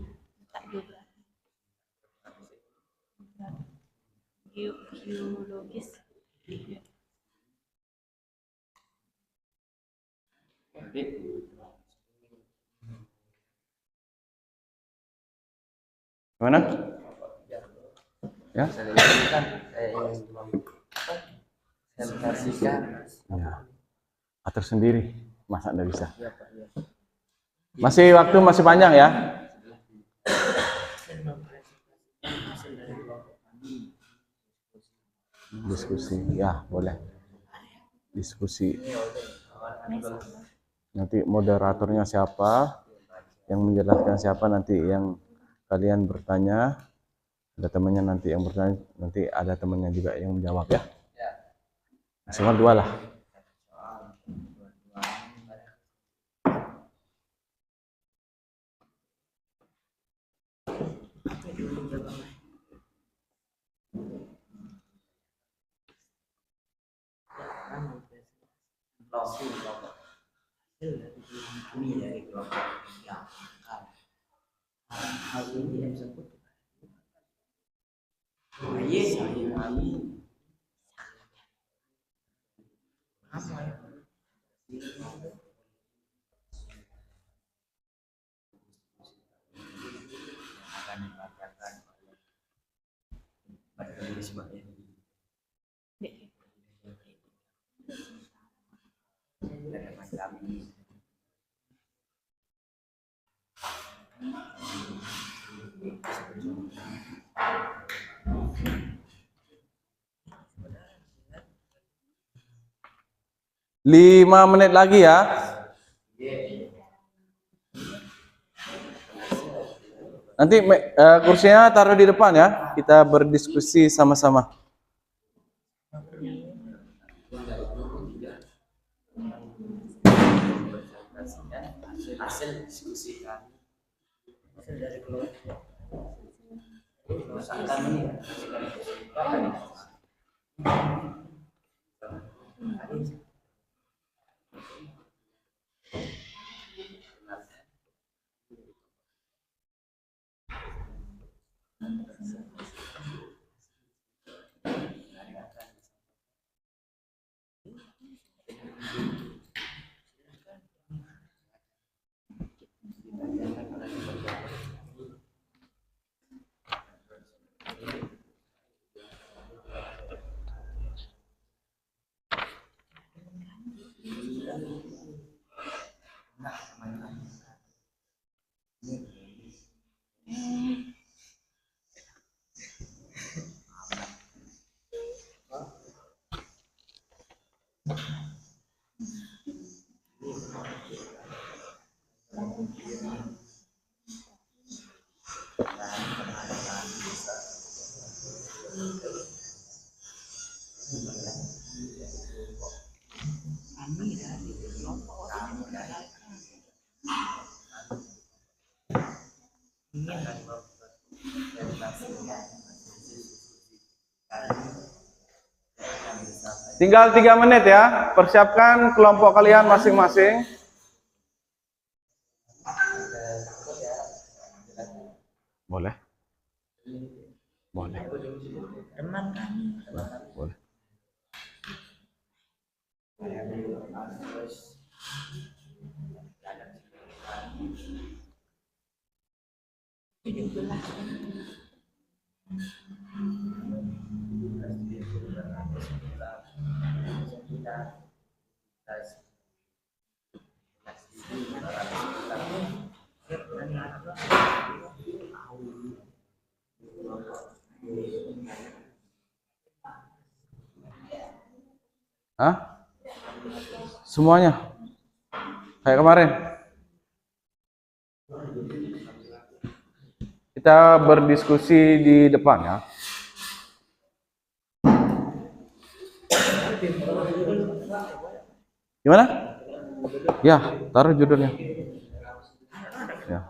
tak geografi, geologis. Gimana? Ya. Saya ingin presentasikan. Ya. Atur sendiri, masa nggak bisa. Iya, Pak, iya. Masih waktu masih panjang ya. Diskusi, ya boleh. Diskusi. Nanti moderatornya siapa, yang menjelaskan siapa, nanti yang kalian bertanya, ada temannya nanti yang bertanya, nanti ada temannya juga yang menjawab ya. Maksimal 2 lah. Kami dari kelompok yang hal ini tersebut. Akan dibacakan bertulisme ini. Dari macam ini. Lima menit lagi ya. Nanti kursinya taruh di depan ya. Kita berdiskusi sama-sama. Hasil diskusi kami, hasil dari kelompok kami. Tinggal 3 menit ya. Persiapkan kelompok kalian masing-masing. Boleh? Boleh. Boleh. Hah? Semuanya? Kayak kemarin? Kita berdiskusi di depan ya. Gimana? Ya, taruh judulnya. Ya.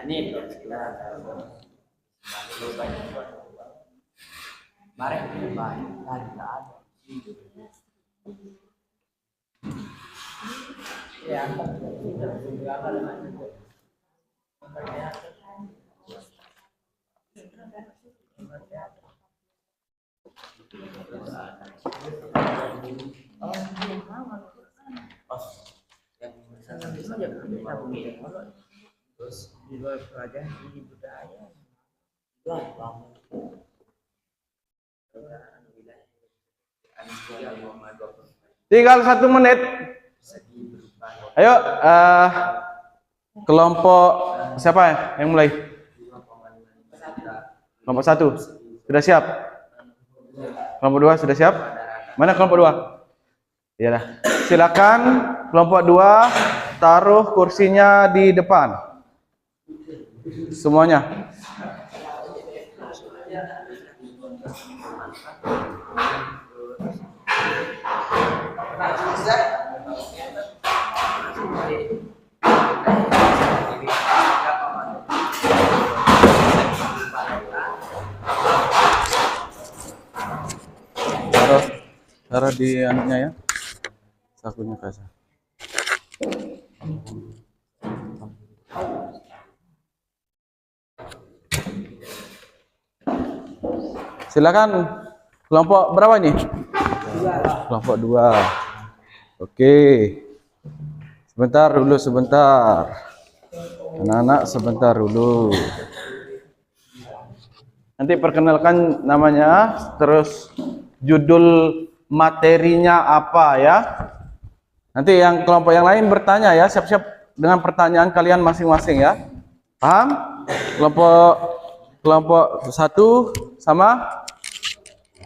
Ini mari ya. Terus di luar pelajaran di budaya itu apa? Tinggal 1 menit. Ayo, kelompok siapa yang mulai? Kelompok 1 sudah siap? Kelompok 2 sudah siap? Mana kelompok 2? Iya dah. Silakan kelompok 2 taruh kursinya di depan. Semuanya. Taruh di anunya ya. Sakunya kasar. Silakan kelompok berapa ini? Kelompok 2. Oke. Sebentar dulu, sebentar. Anak-anak sebentar dulu. Nanti perkenalkan namanya, terus judul materinya apa ya. Nanti yang kelompok yang lain bertanya ya, siap-siap dengan pertanyaan kalian masing-masing ya. Paham? Kelompok 1 sama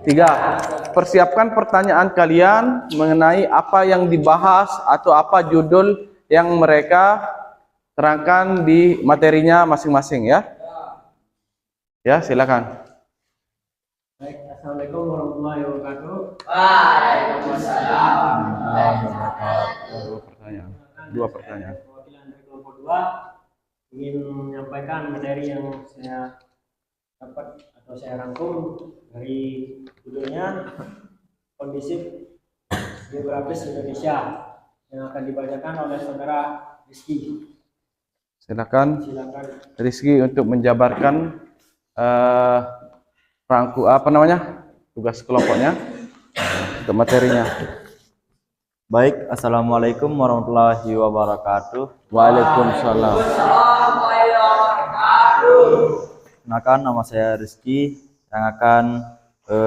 3. Persiapkan pertanyaan kalian mengenai apa yang dibahas atau apa judul yang mereka terangkan di materinya masing-masing ya. Ya, silakan. Baik, Assalamualaikum warahmatullahi wabarakatuh. Waalaikumsalam. Dua pertanyaan. Perwakilan dari kelompok 2 ingin menyampaikan materi yang saya dapat atau saya rangkum dari judulnya Kondisi Geografis Indonesia yang akan dibacakan oleh saudara Rizky. Silakan Silakan. Rizky untuk menjabarkan tugas kelompoknya untuk materinya. Baik, Assalamualaikum warahmatullahi wabarakatuh. Waalaikumsalam. Kenalkan, nama saya Rizky yang akan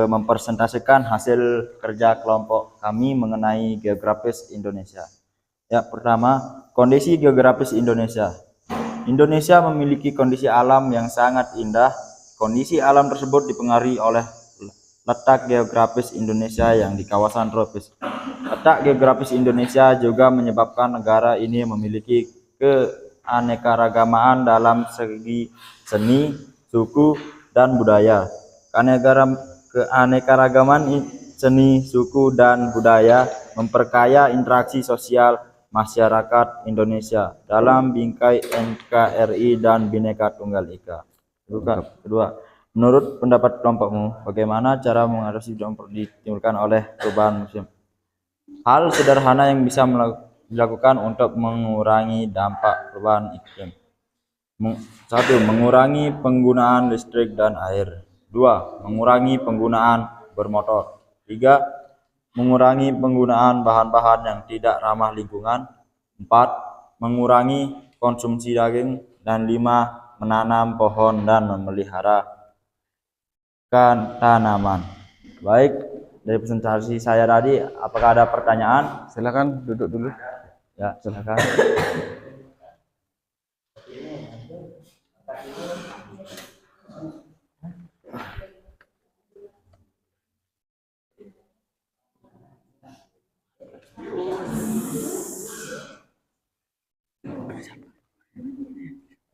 mempresentasikan hasil kerja kelompok kami mengenai geografis Indonesia. Ya, pertama, kondisi geografis Indonesia. Indonesia memiliki kondisi alam yang sangat indah. Kondisi alam tersebut dipengaruhi oleh letak geografis Indonesia yang di kawasan tropis. Letak geografis Indonesia juga menyebabkan negara ini memiliki keanekaragaman dalam segi seni, suku, dan budaya. Keanekaragaman seni, suku, dan budaya memperkaya interaksi sosial masyarakat Indonesia dalam bingkai NKRI dan Bhinneka Tunggal Ika. Kedua, menurut pendapat kelompokmu, bagaimana cara mengatasi dampak ditimbulkan oleh perubahan musim? Hal sederhana yang bisa dilakukan untuk mengurangi dampak perubahan iklim. 1. Mengurangi penggunaan listrik dan air. 2. Mengurangi penggunaan bermotor. 3. Mengurangi penggunaan bahan-bahan yang tidak ramah lingkungan. 4. Mengurangi konsumsi daging. Dan 5. Menanam pohon dan memelihara tanaman. Baik, dari presentasi saya tadi, apakah ada pertanyaan? Silakan duduk dulu. Ya, silakan.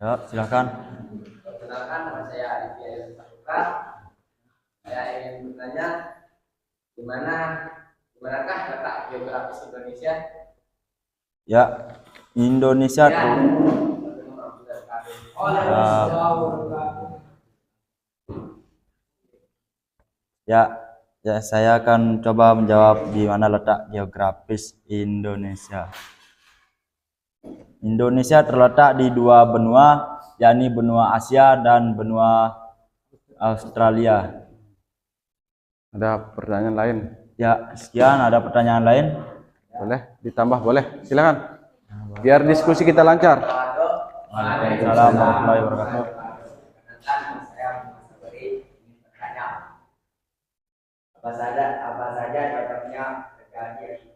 Ya, silakan. Perkenalkan, nama saya Arifia Yusufa. Saya ingin bertanya, dimanakah letak geografis Indonesia? Ya, Indonesia tuh. Ya, saya akan coba menjawab di mana letak geografis Indonesia. Indonesia terletak di 2 benua, yakni benua Asia dan benua Australia. Ada pertanyaan lain? Ya, sekian. Ada pertanyaan lain? Boleh ditambah, boleh. Silakan. Biar diskusi kita lancar. Waalaikumsalam warahmatullahi wabarakatuh. Saya Mas Sabri ingin bertanya, apa saja cocoknya terjadi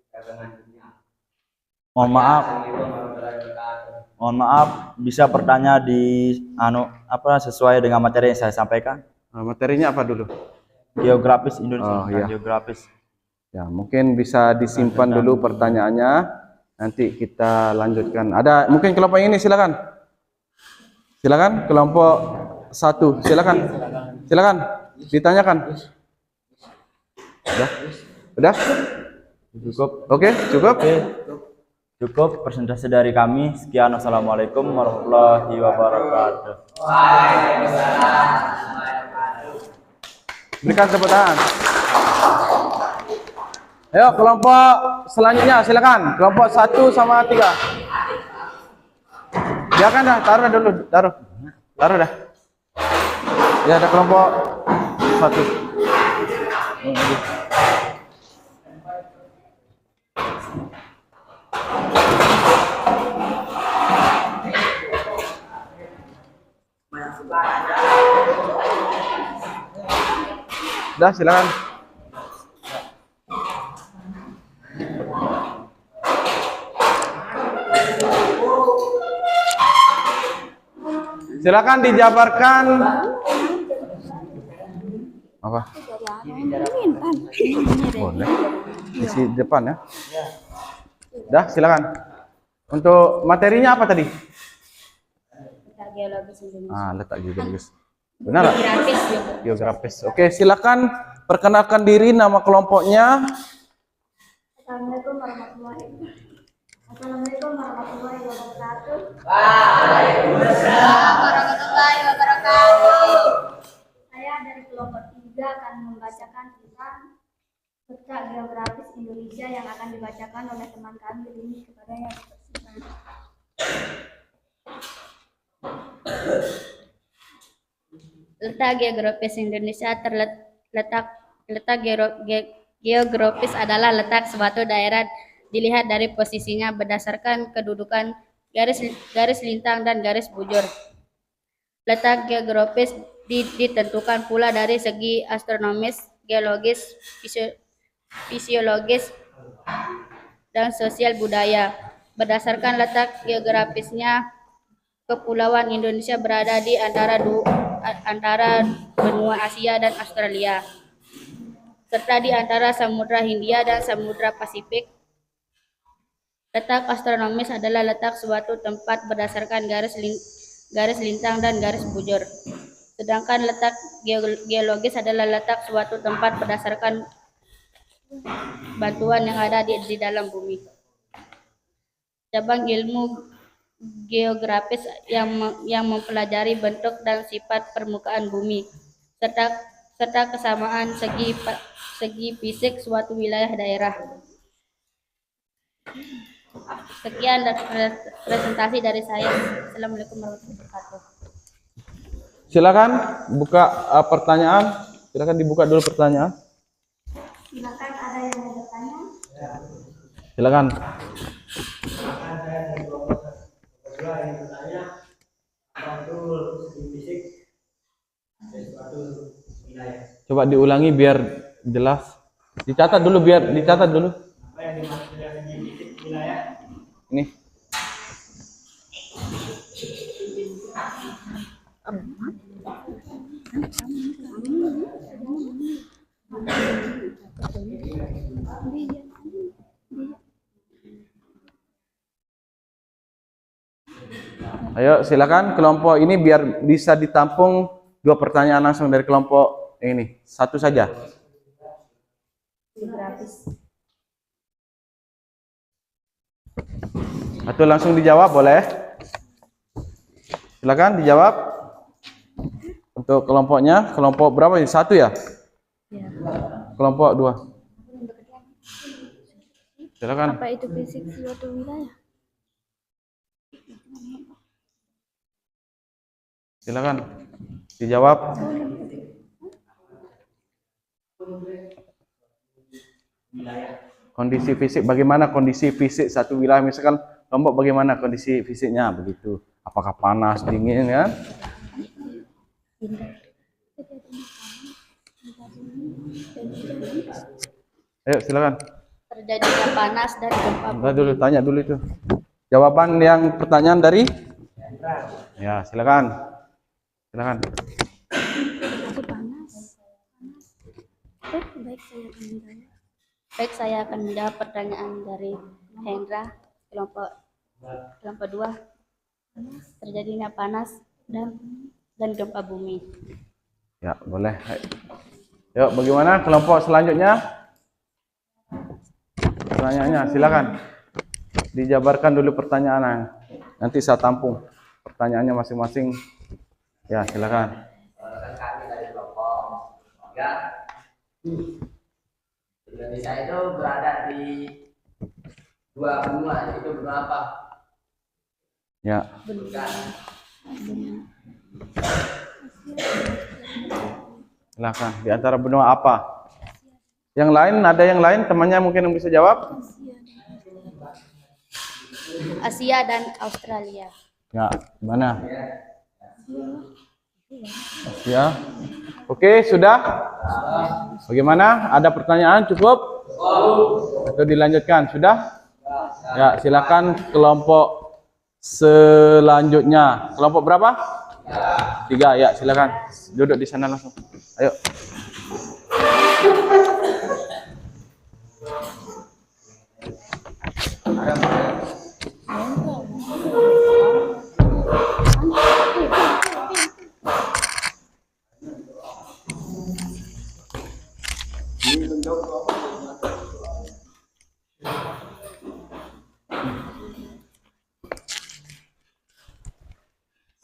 dagangan dunia? Mohon maaf, Assalamualaikum warahmatullahi wabarakatuh. mohon maaf, bisa bertanya di sesuai dengan materi yang saya sampaikan. Materinya apa dulu? Geografis Indonesia, Oh, iya. geografis. Ya, mungkin bisa disimpan dulu pertanyaannya. Nanti kita lanjutkan. Ada mungkin kelompok ini, silakan. Silakan kelompok 1. Silakan. Silakan ditanyakan. Udah? Cukup. Oke, cukup. Cukup presentasi dari kami. Sekian, assalamualaikum warahmatullahi wabarakatuh. Berikan tepuk tangan. Ayo kelompok selanjutnya, silakan. Kelompok 1 sama 3. Ya kan dah, taruh dulu, taruh dah. Ya ada kelompok 1. Dah, silakan. Silakan dijabarkan. Apa? Boleh. Isi depan ya. Dah, silakan. Untuk materinya apa tadi? Letak geologis Indonesia. Letak geologis. Benar? Geografis. Geografis. Oke, silakan perkenalkan diri, nama kelompoknya. Assalamualaikum warahmatullahi wabarakatuh. Warahmatullahi wabarakatuh. Saya dari kelompok 3 akan membacakan tentang letak geografis Indonesia yang akan dibacakan oleh teman kami ini kepada yang dipersilakan. Letak geografis Indonesia letak geografis adalah letak suatu daerah dilihat dari posisinya berdasarkan kedudukan garis lintang dan garis bujur. Letak geografis ditentukan pula dari segi astronomis, geologis, fisiologis, dan sosial budaya. Berdasarkan letak geografisnya, Kepulauan Indonesia berada di antara benua Asia dan Australia, serta di antara Samudra Hindia dan Samudra Pasifik. Letak astronomis adalah letak suatu tempat berdasarkan garis lintang dan garis bujur. Sedangkan letak geologis adalah letak suatu tempat berdasarkan batuan yang ada di dalam bumi. Cabang ilmu geografis yang mempelajari bentuk dan sifat permukaan bumi serta kesamaan segi fisik suatu wilayah daerah. Sekian presentasi dari saya. Assalamualaikum warahmatullahi wabarakatuh. Silakan buka pertanyaan. Silakan dibuka dulu pertanyaan. Silakan, ada yang mau bertanya? Silakan. Yang bertanya, apa itu segi fisik dari suatu wilayah? Coba diulangi biar jelas. Dicatat dulu. Apa yang dimaksud dengan segi fisik wilayah? Ini. Ayo silakan kelompok ini biar bisa ditampung 2 pertanyaan langsung dari kelompok ini. 1 saja. Atau langsung dijawab boleh? Silakan dijawab. Untuk kelompoknya, kelompok berapa ini? 1 ya? Kelompok 2. Silakan. Apa itu fisik suatu wilayah? Silakan dijawab. Kondisi fisik, bagaimana kondisi fisik satu wilayah? Misalkan Lombok bagaimana kondisi fisiknya begitu? Apakah panas, dingin kan? Ayo silakan. Terjadinya panas dan gempa Bentar dulu, tanya dulu itu. Jawaban yang pertanyaan dari? Ya, silakan. Silakan. Baik, saya akan menjawab pertanyaan dari Hendra, kelompok 2. Terjadinya panas dan gempa bumi. Ya, boleh. Yuk, bagaimana kelompok selanjutnya? Pertanyaannya, silakan. Dijabarkan dulu pertanyaannya. Nanti saya tampung pertanyaannya masing-masing. Ya, silakan. Rekan kami dari kelompok 3, Indonesia itu berada di 2 benua, itu benua apa? Ya. Silakan. Di antara benua apa? Yang lain, ada yang lain temannya mungkin yang bisa jawab? Asia dan Australia. Ya, mana? Ya. Oke, sudah? Bagaimana? Ada pertanyaan cukup? Atau dilanjutkan? Sudah? Ya, silakan kelompok selanjutnya. Kelompok berapa? 3, ya, silakan. Duduk di sana langsung. Ayo.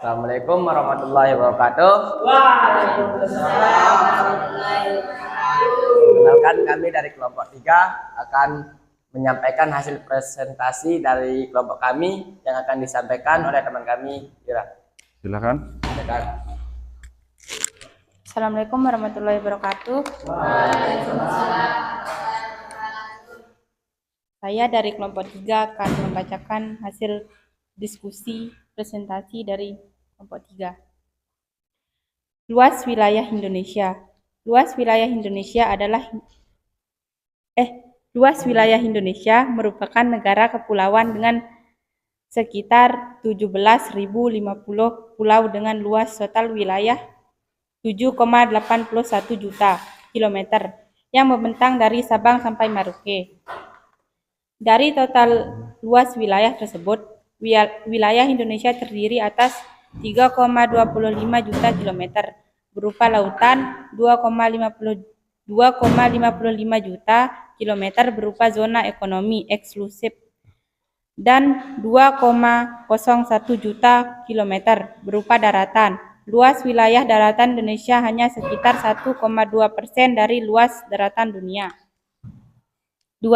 Assalamualaikum warahmatullahi wabarakatuh. Kenalkan, kami dari kelompok 3 akan menyampaikan hasil presentasi dari kelompok kami yang akan disampaikan oleh teman kami, Ira. Silakan. Silakan. Assalamualaikum warahmatullahi wabarakatuh. Saya dari kelompok 3 akan membacakan hasil diskusi presentasi dari kelompok 3. Luas wilayah Indonesia. Luas wilayah Indonesia merupakan negara kepulauan dengan sekitar 17.050 pulau dengan luas total wilayah 7,81 juta kilometer yang membentang dari Sabang sampai Merauke. Dari total luas wilayah tersebut, wilayah Indonesia terdiri atas 3,25 juta kilometer berupa lautan, 2,55 juta kilometer berupa zona ekonomi eksklusif, dan 2,01 juta kilometer berupa daratan. Luas wilayah daratan Indonesia hanya sekitar 1,2% dari luas daratan dunia. 2.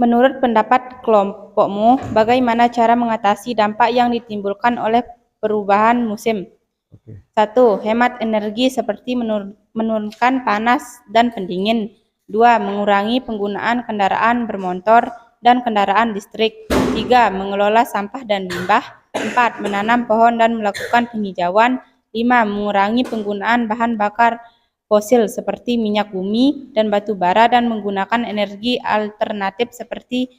Menurut pendapat kelompokmu, bagaimana cara mengatasi dampak yang ditimbulkan oleh perubahan musim? 1. Hemat energi seperti menurunkan panas dan pendingin. 2. Mengurangi penggunaan kendaraan bermotor dan kendaraan listrik. 3. Mengelola sampah dan limbah. 4. Menanam pohon dan melakukan penghijauan. 5. Mengurangi penggunaan bahan bakar fosil seperti minyak bumi dan batu bara dan menggunakan energi alternatif seperti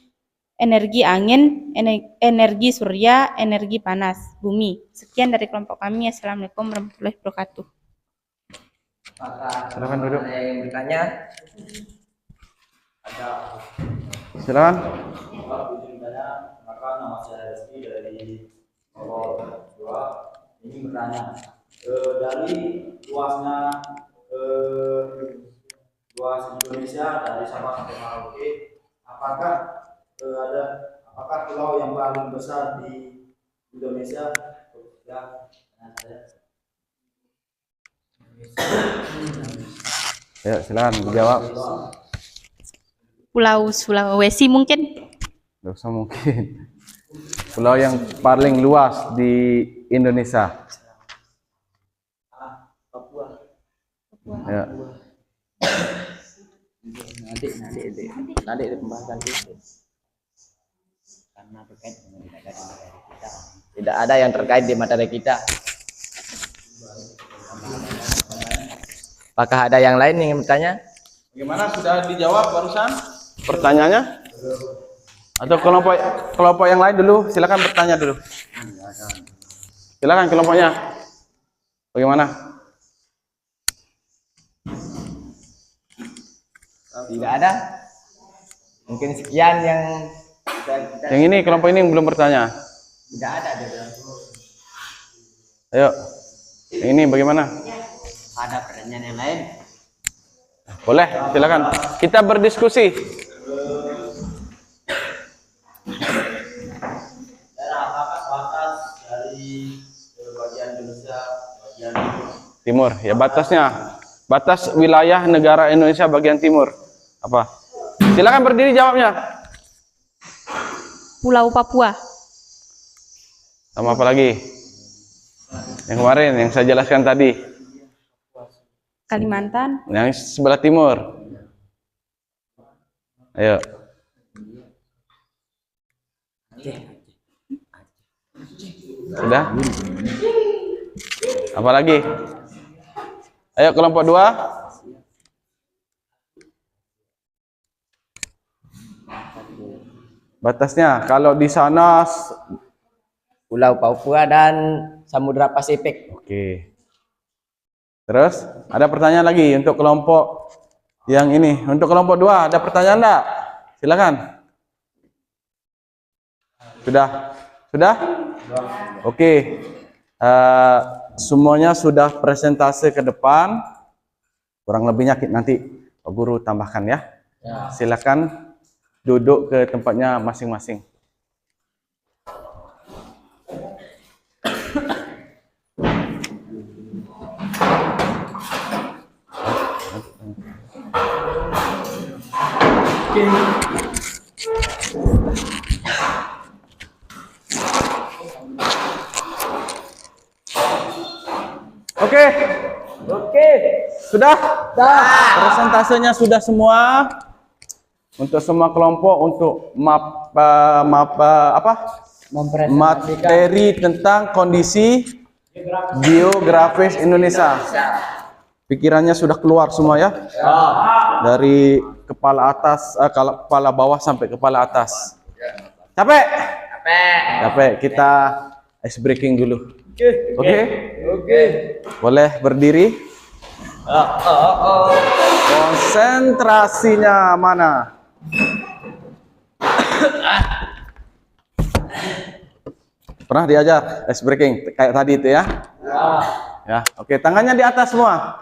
energi angin, energi surya, energi panas bumi. Sekian dari kelompok kami. Assalamualaikum warahmatullahi wabarakatuh. Silakan duduk. Ada yang bertanya? Ada. Silakan. Maka nama saya Rizky dari kelompok 2 ini bertanya dari luasnya luas Indonesia dari Sabang sampai Merauke, apakah pulau yang paling besar di Indonesia? Ya, Ayo, silakan dijawab. Pulau Sulawesi mungkin. Nggak usah mungkin. Pulau yang paling luas di Indonesia. Ya. Nanti di pembahasan itu. Tidak ada yang terkait di materi kita. Apakah ada yang lain yang ingin bertanya? Bagaimana, sudah dijawab barusan pertanyaannya? Atau kelompok yang lain dulu, silakan bertanya dulu. Silakan kelompoknya. Bagaimana? Tidak ada. Mungkin sekian yang Yang ini, kelompok ini yang belum bertanya. tidak ada. Dia bilang. Ayo. Yang ini bagaimana? Ada pertanyaan yang lain? Boleh, silakan. Kita berdiskusi. Apakah batas dari bagian Indonesia bagian Timur, ya batasnya. Batas wilayah negara Indonesia bagian timur. Apa? Silakan berdiri jawabnya. Pulau Papua. Sama apa lagi? Yang kemarin yang saya jelaskan tadi. Kalimantan. Yang sebelah timur. Ayo. Sudah? Apa lagi? Ayo kelompok 2. Batasnya kalau di sana Pulau Papua dan Samudra Pasifik. oke. Terus ada pertanyaan lagi untuk kelompok yang ini. Untuk kelompok 2 ada pertanyaan enggak? Silakan. Sudah? Sudah? Oke. Semuanya sudah presentase ke depan. Kurang lebihnya nanti Pak Guru tambahkan ya. Silakan duduk ke tempatnya masing-masing. Oke. Oke. Sudah? Presentasenya sudah semua. Untuk semua kelompok untuk materi tentang kondisi geografis Indonesia. Pikirannya sudah keluar semua ya? Dari kepala atas, kepala bawah sampai kepala atas. Capek? Capek. Kita ice breaking dulu. Oke? Boleh berdiri? Konsentrasinya mana? Pernah diajar ice breaking kayak tadi itu ya? Ya, oke. Tangannya di atas semua.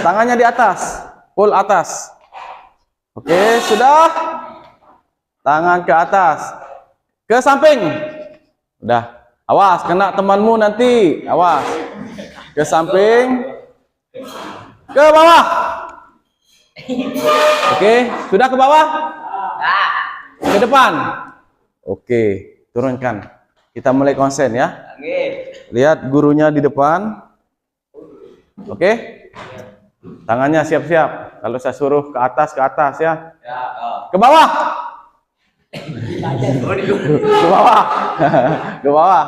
Tangannya di atas, full atas. Oke, sudah. Tangan ke atas, ke samping. Udah. Awas, kena temanmu nanti. Awas. Ke samping, ke bawah. Oke, sudah ke bawah? Ke depan. Oke, turunkan. Kita mulai konsen ya. Lihat gurunya di depan. Oke. Tangannya siap-siap. Kalau saya suruh ke atas ya. Ke bawah. Ke bawah. Ke bawah.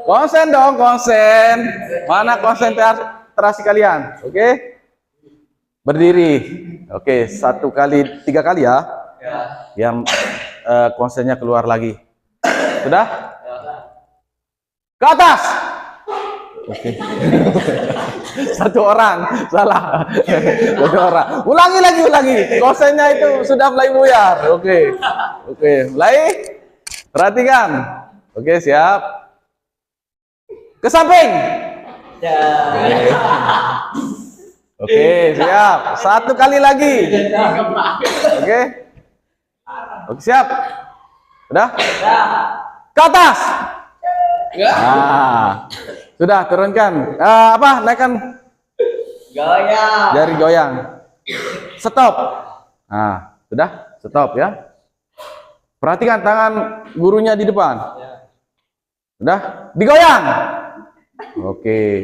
Konsen dong, konsen. Mana konsentrasi kalian? Oke. Berdiri. Oke, 1 kali 3 kali ya. Yang konsennya keluar lagi. Sudah? Ke atas. Oke. 1 orang salah. 1 orang. Ulangi. Konsennya itu sudah mulai buyar. Oke. Mulai. Perhatikan. Oke, siap. Ke samping. Oke, siap. 1 kali lagi. Oke. Oke, siap. Udah? Ke atas. Nah, sudah turunkan. Naikkan. Goyang. Jari goyang. Stop. Nah, sudah? Stop ya. Perhatikan tangan gurunya di depan. Sudah? Digoyang. Oke.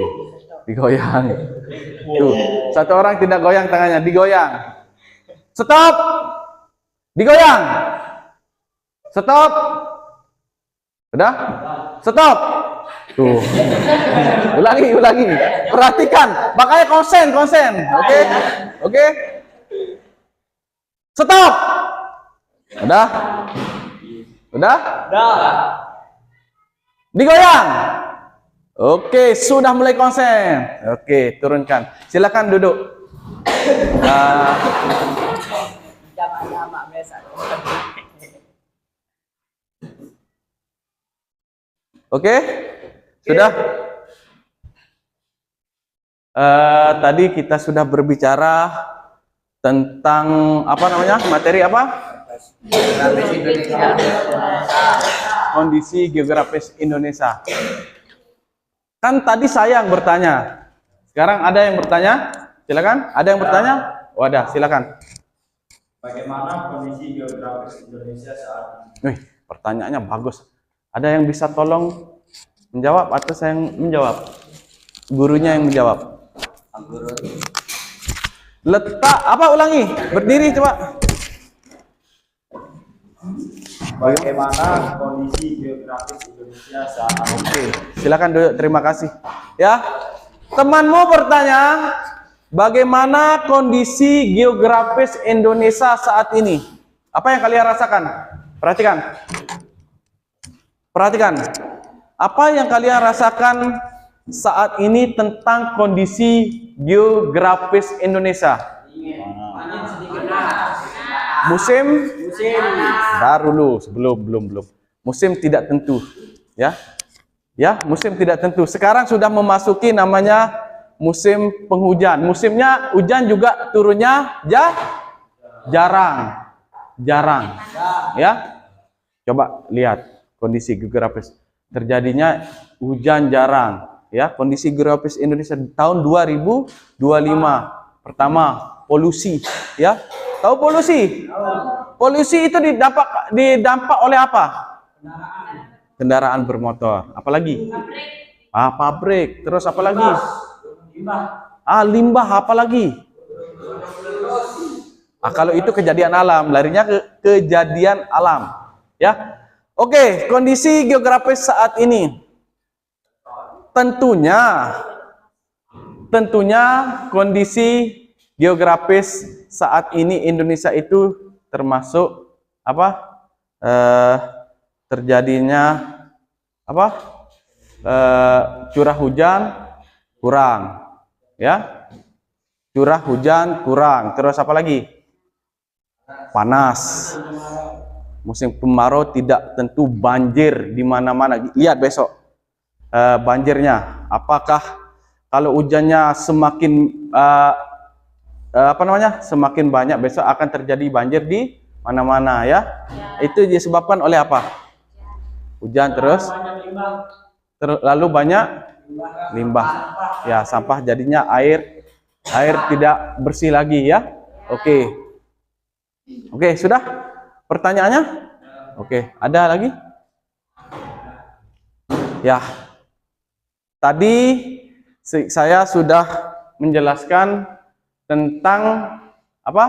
Digoyang. Tuh, 1 orang tidak goyang tangannya, digoyang. Stop. Digoyang. Stop. Udah? Stop. Tuh. Ulangi. Perhatikan. Makanya konsen. Oke? Oke? Stop. Udah? Udah? Digoyang. Oke, sudah mulai konsen. Oke, turunkan. Silakan duduk. Zamannya mak biasa. Oke, sudah. Tadi kita sudah berbicara tentang apa namanya, materi apa? Kondisi geografis Indonesia. Kan tadi saya yang bertanya. Sekarang ada yang bertanya? Silakan. Ada yang bertanya? Wadah, silakan. Bagaimana kondisi geografis Indonesia saat ini? Wih, pertanyaannya bagus. Ada yang bisa tolong menjawab atau saya yang menjawab? Gurunya yang menjawab. Letak apa, ulangi? Berdiri coba. Bagaimana kondisi geografis Indonesia saat ini? Oke, silakan duduk. Terima kasih. Ya, temanmu bertanya, bagaimana kondisi geografis Indonesia saat ini? Apa yang kalian rasakan? Perhatikan. Perhatikan. Apa yang kalian rasakan saat ini tentang kondisi geografis Indonesia? Musim dulu, belum. Musim tidak tentu, ya. Ya, musim tidak tentu. Sekarang sudah memasuki namanya musim penghujan. Musimnya hujan juga turunnya jarang. Ya. Coba lihat kondisi geografis. Terjadinya hujan jarang, ya. Kondisi geografis Indonesia tahun 2025. Pertama, polusi, ya. Tahu polusi? Polusi itu didampak oleh apa? Kendaraan bermotor. Apalagi? Pabrik. Terus apa lagi? Limbah. Apalagi? Kalau itu kejadian alam, larinya ke kejadian alam, ya. Oke, kondisi geografis saat ini. Tentunya kondisi geografis saat ini Indonesia itu termasuk apa? Terjadinya apa? Curah hujan kurang, ya. Curah hujan kurang. Terus apa lagi? Panas. Musim kemarau tidak tentu, banjir di mana-mana. Lihat besok banjirnya. Apakah kalau hujannya semakin semakin banyak, besok akan terjadi banjir di mana-mana, ya? Itu disebabkan oleh apa? Hujan terus lalu banyak limbah. Ya, sampah jadinya air tidak bersih lagi, ya. Oke, sudah pertanyaannya? Oke, ada lagi? Ya, tadi saya sudah menjelaskan tentang apa?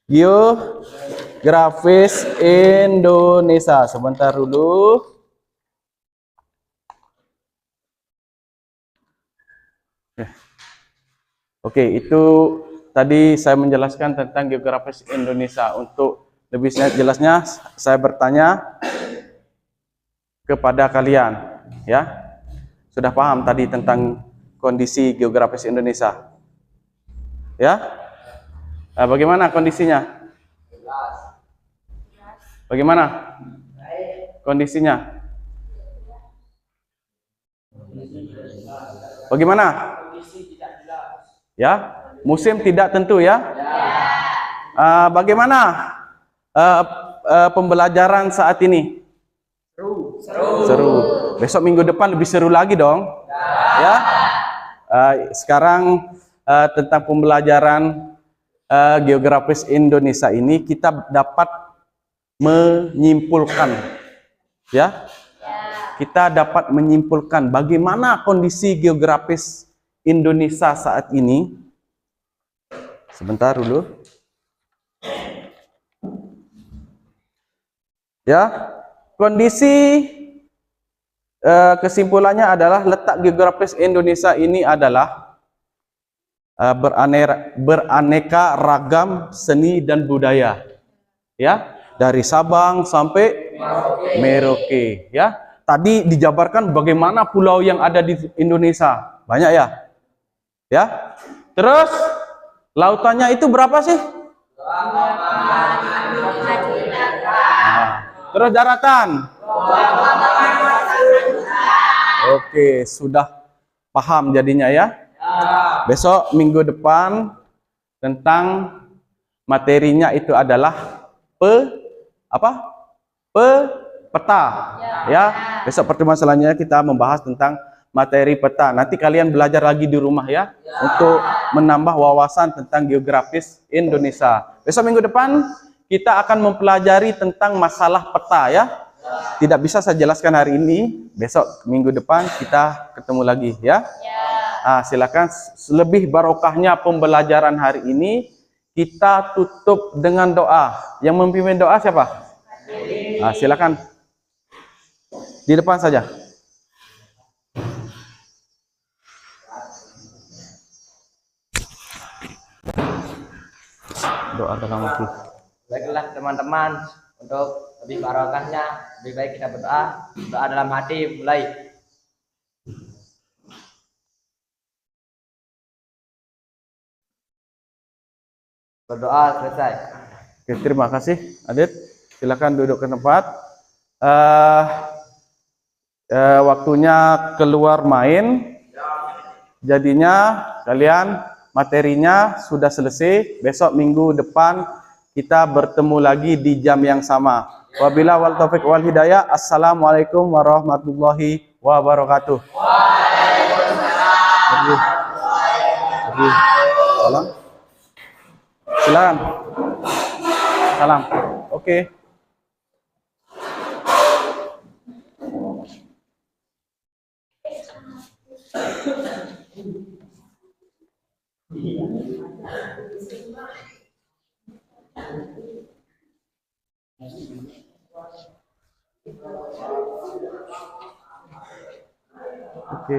Geografis Indonesia. Sebentar dulu. Oke, itu tadi saya menjelaskan tentang geografis Indonesia. Untuk lebih jelasnya saya bertanya kepada kalian, ya. Sudah paham tadi tentang kondisi geografis Indonesia? Ya? Bagaimana kondisinya? Bagaimana kondisinya? Bagaimana? Ya, musim tidak tentu, ya. Bagaimana pembelajaran saat ini? Seru. Besok minggu depan lebih seru lagi dong. Ya. Sekarang tentang pembelajaran geografis Indonesia ini kita dapat menyimpulkan, ya. Kita dapat menyimpulkan bagaimana kondisi geografis Indonesia saat ini. Sebentar dulu. Ya, kondisi kesimpulannya adalah letak geografis Indonesia ini adalah beraneka ragam seni dan budaya. Ya, dari Sabang sampai Merauke. Ya, tadi dijabarkan bagaimana pulau yang ada di Indonesia. Banyak ya. Ya. Terus lautannya itu berapa sih? Terus daratan? Oke, sudah paham jadinya ya. Besok minggu depan tentang materinya itu adalah peta. Ya. Besok pertemuan selanjutnya kita membahas tentang materi peta. Nanti kalian belajar lagi di rumah ya untuk menambah wawasan tentang geografis Indonesia. Besok minggu depan kita akan mempelajari tentang masalah peta ya. Tidak bisa saya jelaskan hari ini. Besok minggu depan kita ketemu lagi ya. Silakan, lebih barokahnya pembelajaran hari ini kita tutup dengan doa. Yang memimpin doa siapa? Silakan di depan saja. Doa dalam hati. Baiklah teman-teman, untuk lebih barokahnya lebih baik kita berdoa. Doa dalam hati mulai. Berdoa selesai. Oke, terima kasih Adit. Silakan duduk ke tempat. Waktunya keluar main. Jadinya kalian materinya sudah selesai. Besok minggu depan kita bertemu lagi di jam yang sama. Wabillahi wal taufiq wal hidayah. Assalamualaikum warahmatullahi wabarakatuh. Salam. Silakan. Salam. Oke. Oke.